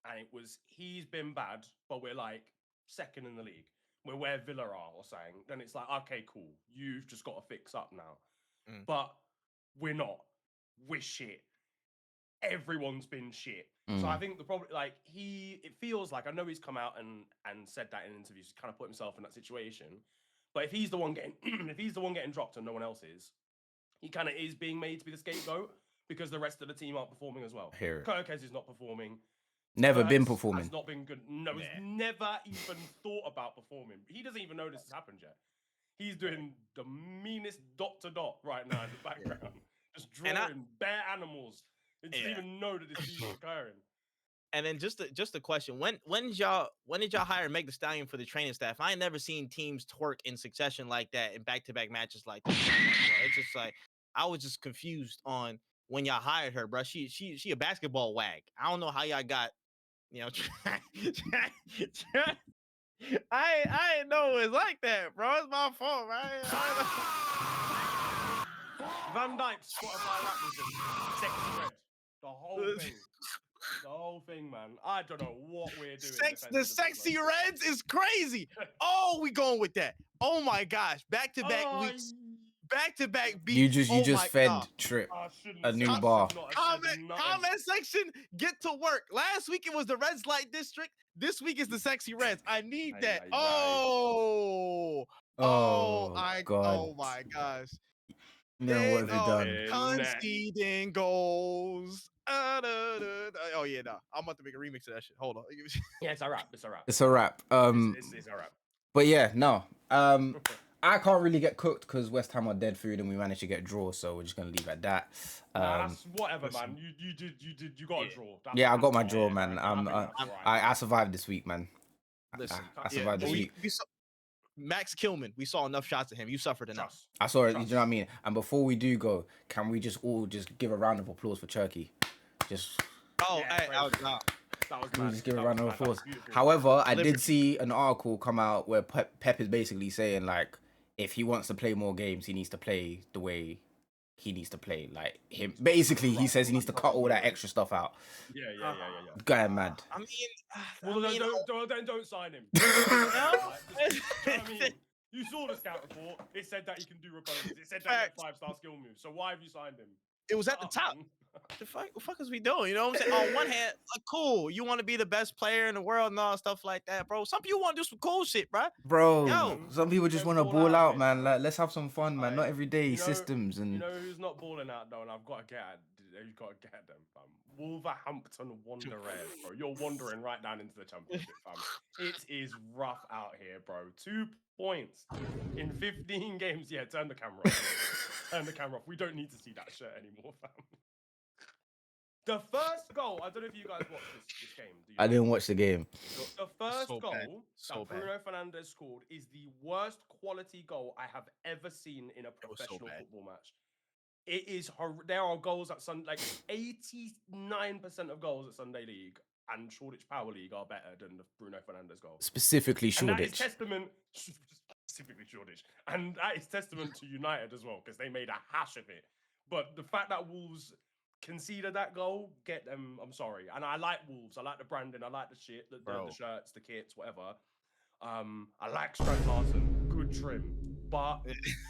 and it was he's been bad, but we're like second in the league, we're where Villa are or something, then it's like, okay, cool, you've just got to fix up now. But we're not. We're shit. Everyone's been shit. So I think the problem, like it feels like, I know he's come out and said that in interviews, he's kind of put himself in that situation. But if he's the one getting dropped and no one else is, he kind of is being made to be the scapegoat, because the rest of the team aren't performing as well. Keres is not performing. Never been performing. Has not been good. No, he's never even thought about performing. He doesn't even know this has happened yet. He's doing the meanest dot to dot right now in the background, just drawing bare animals. He doesn't even know that this is occurring. And then just a question: when did y'all hire Meg the Stallion for the training staff? I ain't never seen teams twerk in succession like that in back-to-back matches like that. It's just like, I was just confused on when y'all hired her, bro. She a basketball wag. I don't know how y'all got, I didn't know it was like that, bro. It's my fault, right? Van Dijk's Spotify rap was just sexy red. The whole thing, man. I don't know what we're doing. The sexy reds is crazy. Oh, we going with that. Oh my gosh. Back-to-back weeks. Back-to-back beats. You just fed Tripp a new bar. Comment section, get to work. Last week it was the Reds Light District. This week is the sexy Reds. I need that. Oh my gosh. No, what have they done? Conceding goals. Oh yeah, nah. I'm about to make a remix of that shit. Hold on. Yeah, it's a wrap. It's a wrap. It's a wrap. But yeah, no. I can't really get cooked because West Ham are dead food and we managed to get a draw, so we're just gonna leave at that. That's whatever, man. You got a draw. I got my draw, man. I survived this week, man. Listen, I survived this week. Max Kilman, we saw enough shots of him. You suffered enough. I saw it. You know what I mean? And before we do go, can we just all give a round of applause for Turkey? Just. That was mad. Just give a round of applause. However, I did see an article come out where Pep is basically saying, like, if he wants to play more games, he needs to play the way he needs to play. Like him, basically, he says he needs to cut all that extra stuff out. Yeah. Guy mad. I mean, Well, then don't sign him. no? Do you know what I mean? You saw the scout report. It said that he can do reposes. It said that he had 5-star skill moves. So why have you signed him? It was at the top. The fuck is we doing? You know what I'm saying? On one hand, cool, you want to be the best player in the world and all stuff like that, bro. Some people want to do some cool shit, bro. Bro, some people just want to ball out, man. Like, let's have some fun, man. Not every day systems and. You know who's not balling out though, and I've got to get at. You've got to get them, fam. Wolverhampton Wanderers, bro. You're wandering right down into the Championship, fam. It is rough out here, bro. 2 points in 15 games. Yeah, turn the camera off. Turn the camera off. We don't need to see that shirt anymore, fam. The first goal, I don't know if you guys watched this game. I didn't watch the game. The first goal that Bruno Fernandes scored is the worst quality goal I have ever seen in a professional football match. It is. There are goals at like 89% of goals at Sunday League and Shoreditch Power League are better than the Bruno Fernandes goal. Specifically Shoreditch. And that is testament. Specifically Shoreditch, and that is testament to United as well because they made a hash of it. But the fact that Wolves conceded that goal, get them. I'm sorry, and I like Wolves. I like the branding. I like the shit, the shirts, the kits, whatever. I like Strand Larsen. Good trim, but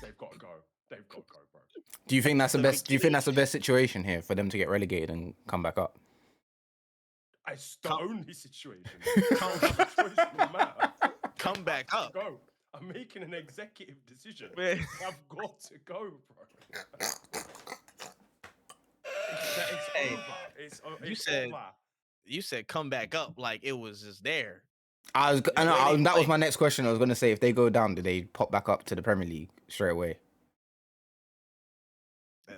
they've got to go. They've got to go, bro. Do you think that's the best? Do you think that's the best situation here for them to get relegated and come back up? It's the only situation. Come back up. Go. I'm making an executive decision. I've got to go, bro. It's over. You said come back up like it was just there. That was my next question. I was going to say, if they go down, do they pop back up to the Premier League straight away?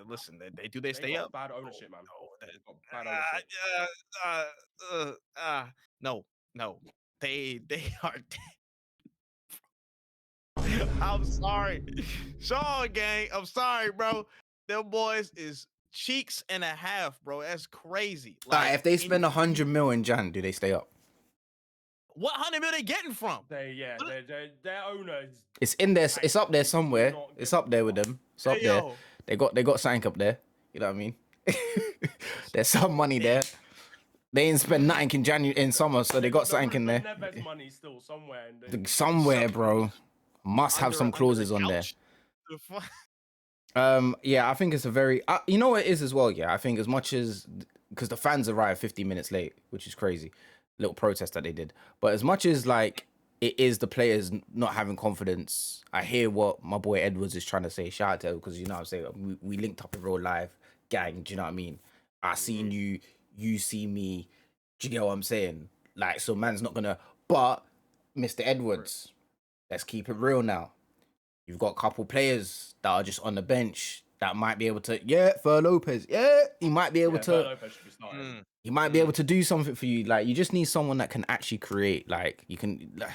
Listen, they stay up? Bad ownership, man. No. They are. I'm sorry, Sean gang. I'm sorry, bro. Them boys is cheeks and a half, bro. That's crazy. Like, if they spend 100 mil in Jan, do they stay up? What 100 mil they getting from? Their owners. It's in there. It's up there somewhere. It's up there with them. It's up there. They got something up there. You know what I mean? There's some money there. They ain't spend nothing in summer, so they got something in there. Neves money still somewhere. Somewhere, bro. Must have some clauses on there. Yeah, I think it's a very. You know what it is as well. Yeah, I think as much as because the fans arrived 15 minutes late, which is crazy. Little protest that they did, but as much as like it is the players not having confidence, I hear what my boy Edwards is trying to say. Shout out to him because you know what I'm saying, we linked up in real life, gang. Do you know what I mean? I seen you, you see me. Do you get what I'm saying? Like, so man's not gonna. But Mr. Edwards, let's keep it real now. You've got a couple players that are just on the bench that might be able to. Yeah, Fer Lopez. Yeah, he might be able to. Fer Lopez should be starting. He might be able to do something for you. Like, you just need someone that can actually create. Like, you can. Like,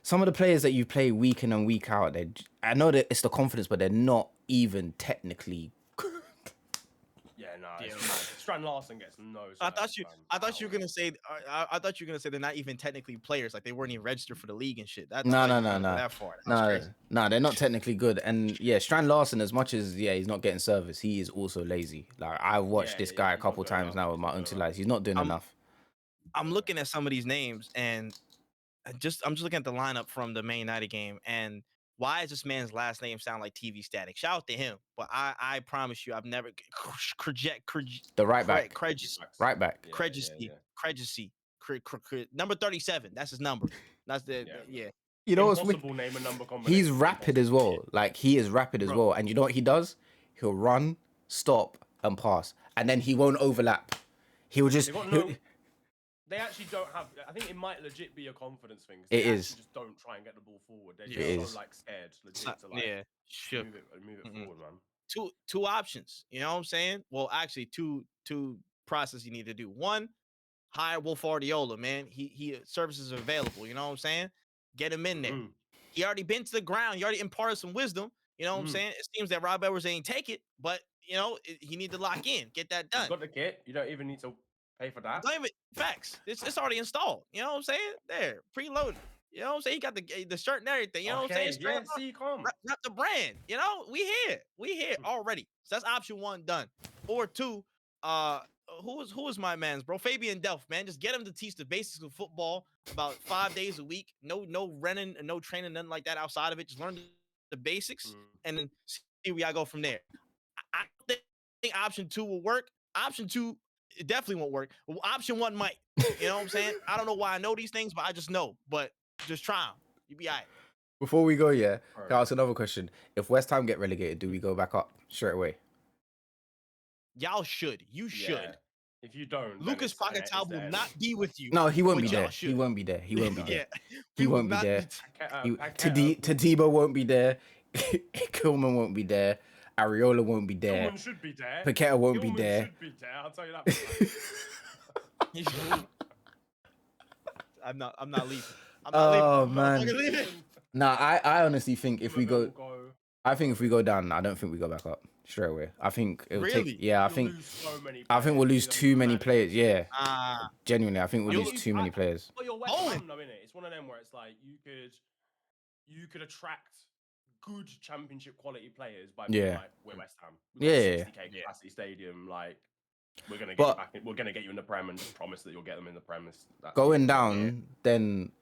some of the players that you play week in and week out, I know that it's the confidence, but they're not even technically. Strand Larsen gets no. I thought you were gonna say they're not even technically players. Like they weren't even registered for the league and shit. No. They're not technically good. And yeah, Strand Larsen, as much as he's not getting service, he is also lazy. Like I've watched this guy a couple times now with my own two lights. He's not doing enough. I'm looking at some of these names and I'm just looking at the lineup from the Man United game and. Why does this man's last name sound like TV static? Shout out to him, but I promise you, I've never the right back, right back, Cregisy, number 37. That's his number. That's the You know what's name and number combination. He's rapid as well. Like he is rapid as well, and you know what he does? He'll run, stop, and pass, and then he won't overlap. He will just. They actually don't have. I think it might legit be a confidence thing. It is. Just don't try and get the ball forward. They're just so like scared, legit to like move it forward, man. Two options. You know what I'm saying? Well, actually, two processes you need to do. One, hire Wolf Guardiola, man. He services are available. You know what I'm saying? Get him in there. He already been to the ground. He already imparted some wisdom. You know what I'm saying? It seems that Rob Edwards ain't take it, but you know he need to lock in, get that done. He's got the kit. You don't even need to pay for that. Facts. It's already installed. You know what I'm saying? There, preloaded. You know what I'm saying? He got the shirt and everything. You know what I'm saying? Straight yeah, up, see, calm. rep the brand. You know, we here already. So that's option 1 done. Or 2, who is my man's bro? Fabian Delph, man. Just get him to teach the basics of football about 5 days a week. No running and no training, nothing like that outside of it. Just learn the basics and then see where y'all go from there. I don't think option 2 will work. Option 2 it definitely won't work. Option 1 might. You know what I'm saying? I don't know why I know these things, but I just know. But just try them. You be all right. Before we go, can I ask another question? If West Ham get relegated, do we go back up straight away? Y'all should. You should. Yeah. If you don't, Lucas Paquetá will not be with you. No, he won't be there. He won't be there. He won't be there. He won't be there. Tadibo won't be there. Kilman won't be there. Areola won't be there. Kilman should be there. Paqueta won't be there. Should be there. I'll tell you that. I'm not leaving. Oh man. Nah, I honestly think if we go, I think if we go down, I don't think we go back up straight away. I think it will take. Yeah, I think we'll lose too many players. Yeah. Genuinely, I think we'll lose too many players. But you're West Ham, though, innit? It's one of them where it's like you could attract good championship quality players by being like, we're West Ham. We've got 60K capacity stadium, like we're gonna get you back we're gonna get you in the Prem and just promise that you'll get them in the Prem. Going down then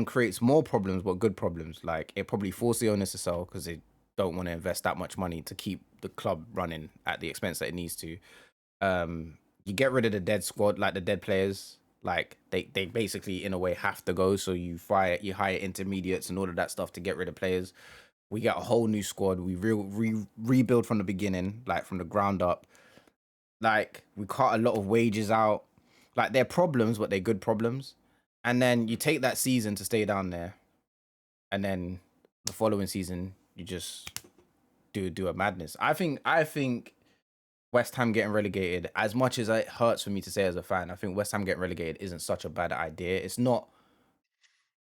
creates more problems, but good problems. Like it probably forces the owners to sell because they don't want to invest that much money to keep the club running at the expense that it needs to. You get rid of the dead squad, like the dead players. Like they basically in a way have to go. So you hire intermediates and all of that stuff to get rid of players. We get a whole new squad. We rebuild from the beginning, like from the ground up. Like we cut a lot of wages out. Like they're problems, but they're good problems. And then you take that season to stay down there, and then the following season you just do a madness. I think West Ham getting relegated, as much as it hurts for me to say as a fan, I think West Ham getting relegated isn't such a bad idea. It's not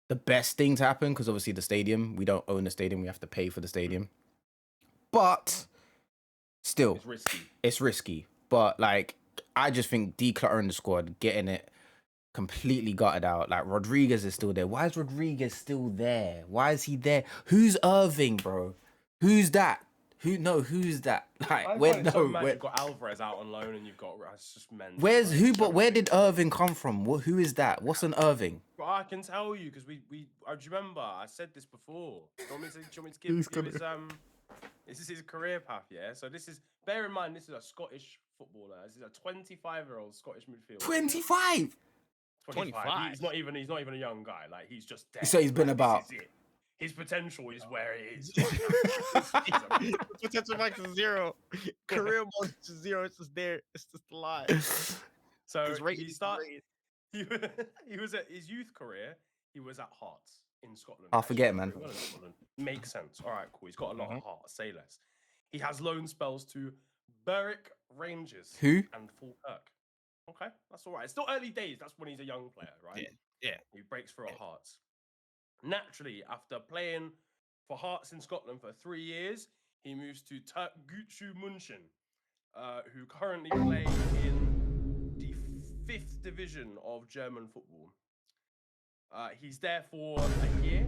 the best thing to happen because obviously the stadium, we don't own the stadium, we have to pay for the stadium. But still, it's risky. But like, I just think decluttering the squad, getting it completely gutted out. Like Rodriguez is still there. Why is Rodriguez still there? Why is he there? Who's Irving, bro? Who's that? Who's that? Like, you've got Alvarez out on loan and you've got it's just mental. But where did Irving come from? Who is that? What's an Irving? Well, I can tell you because do you remember I said this before. Do you want me to give this is his career path, yeah? So bear in mind this is a Scottish footballer. This is a 25-year-old Scottish midfielder. 25. 25. He's not even a young guy. Like he's just dead. So he's been about. His potential is where it is. Potential max is 0. Career mode is 0. It's just there. It's just a lie. So he was at his youth career. He was at Hearts in Scotland. I forget, man. Makes sense. All right, cool. He's got a lot of heart. Say less. He has loan spells to Berwick Rangers. Who? And Falkirk. Okay, that's all right. It's still early days. That's when he's a young player, right? Yeah. He breaks through at Hearts. Naturally, after playing for Hearts in Scotland for 3 years, he moves to Gy&ouml, who currently play in the 5th division of German football. He's there for a year.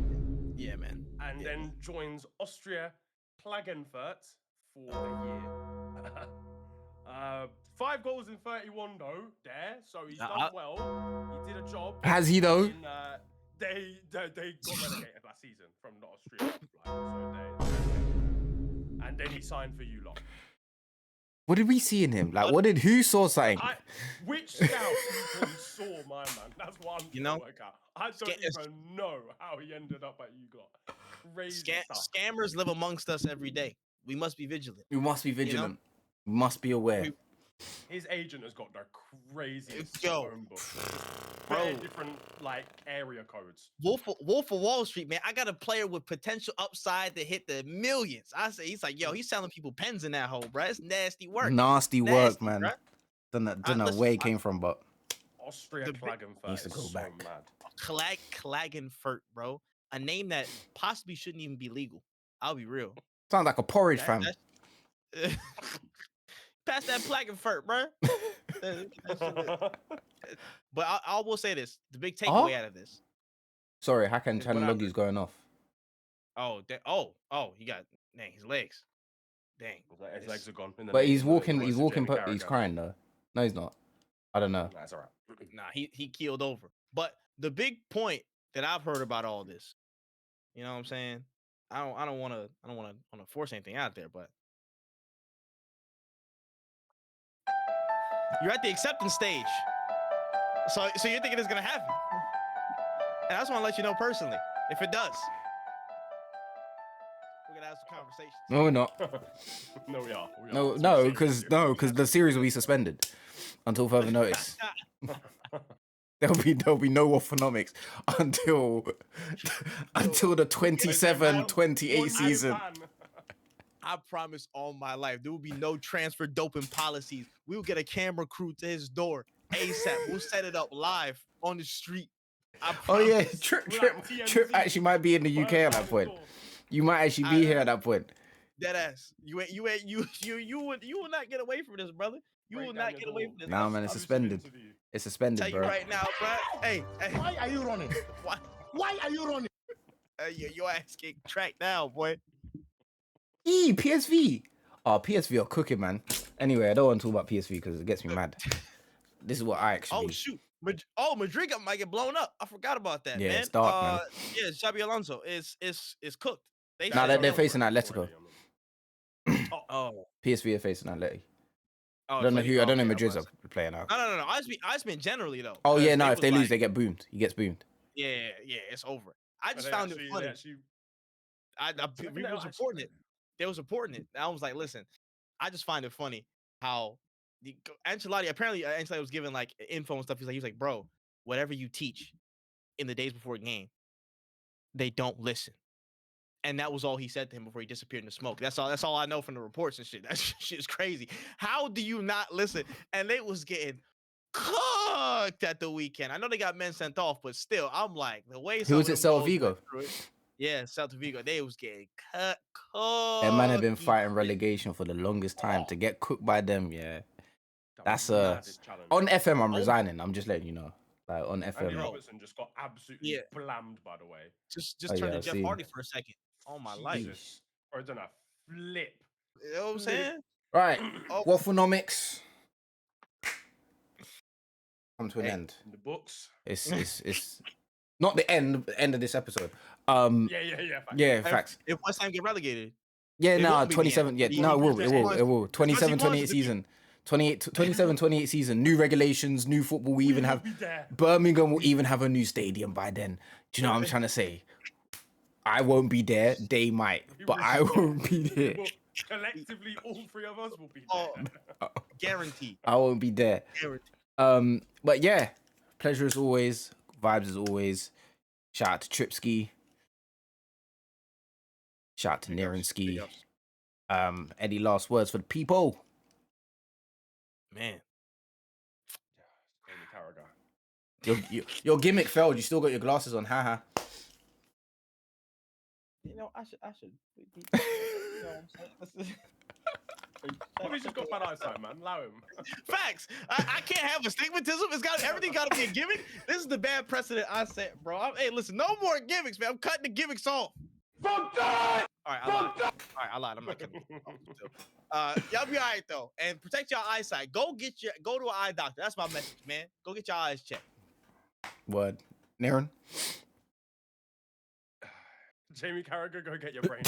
Yeah, man. And then joins Austria Klagenfurt for a year. 5 goals in 31 though, there. So he's done well. He did a job. Has he though? They got relegated last season from the Austria. And then he signed for you lot. What did we see in him? Like, who saw something? Which scout even saw my man? That's what I'm trying to work out. I don't even know how he ended up at you lot. Crazy stuff. Scammers live amongst us every day. We must be vigilant. We must be aware. His agent has got the craziest phone book. Bro, different like area codes. Wolf of Wall Street, man. I got a player with potential upside to hit the millions. I say he's like, he's selling people pens in that hole, bro. It's nasty work. Nasty work, man. Don't know where he came from, but Austria Klagenfurt needs to go back. So mad. Klagenfurt, bro. A name that possibly shouldn't even be legal. I'll be real. Sounds like a porridge, fam. Pass that Klagenfurt, bro. But I will say this: the big takeaway out of this, Sorry, Hakan What happened? Chanlogi's going off. Oh, he got his legs. Dang, His legs are gone. But he's walking. He's walking. He's crying though. No, he's not. I don't know. That's all right. Nah, he keeled over. But the big point that I've heard about all this, you know what I'm saying? I don't want to force anything out there, but you're at the acceptance stage. So you're thinking it's gonna happen. And I just want to let you know personally, if it does, we're gonna have some conversations. No, we're not. No, we are. No, because the series will be suspended until further notice. There'll be no Wafflenomics until the 27-28 season. I promise on my life, there will be no transfer doping policies. We will get a camera crew to his door ASAP. We'll set it up live on the street. Oh yeah, Trip actually might be in the UK at that point. You might actually be here at that point. Dead ass. You will not get away from this, brother. You will not get away from this. Nah, man, it's suspended. It's suspended, Tell you bro. right now, bro. Hey. Why are you running? Why are you running? Your ass getting tracked down, boy. PSV. Oh, PSV are cooking, man. Anyway, I don't want to talk about PSV because it gets me mad. This is what I actually. Oh shoot. Madrid might get blown up. I forgot about that. Yeah, man. it's dark, man. Yeah, Xabi Alonso is cooked. They're facing Atletico. Oh, PSV are facing Atletico. Oh, I don't know Madrid's are playing now. No. I just mean generally though. Oh yeah, no. If they lose, they get boomed. He gets boomed. Yeah, it's over. I just found it funny. We was reporting it. They was reporting it. I was like, listen, I just find it funny how Ancelotti Ancelotti was giving like info and stuff. He was like, bro, whatever you teach in the days before a game, they don't listen. And that was all he said to him before he disappeared in the smoke. That's all I know from the reports and shit. That shit is crazy. How do you not listen? And they was getting cooked at the weekend. I know they got men sent off, but still, I'm like, the way. Who was it? Celta Vigo. Yeah, Celta Vigo. They was getting cooked. That man have been fighting relegation for the longest time to get cooked by them. Yeah, that's on FM. I'm resigning. I'm just letting you know. Like on FM. Andy Robertson just got absolutely blammed, by the way. Just turn to Jeff Hardy for a second. Oh my life. Or done a flip. You know what I'm saying? Right. Wafflenomics. Come to an end. In the books. It's not the end of this episode. Yeah. Facts. If West Ham get relegated. Yeah, no, 27. Yeah, no, it will. 27-28 season. 27-28 season. New regulations, new football. We even have Birmingham will even have a new stadium by then. Do you know what I'm trying to say? I won't be there. They might, but I won't be there. Collectively, all three of us will be there. Guaranteed. I won't be there. Guaranteed. But yeah, pleasure as always. Vibes as always. Shout out to Tripski. Shout out to Nirenski. Any last words for the people? Man. Carragher. Your gimmick failed. You still got your glasses on. Haha. You know, I should. You know what I'm saying? He's just got bad eyesight, man. Allow him. Facts. I can't have astigmatism. Everything got to be a gimmick. This is the bad precedent I set, bro. Hey, listen, no more gimmicks, man. I'm cutting the gimmicks off. Fuck that! All right, I lied. I'm not cutting it off. Y'all be all right though, and protect your eyesight. Go to an eye doctor. That's my message, man. Go get your eyes checked. Word. Niren? Jamie Carragher, go get your brain.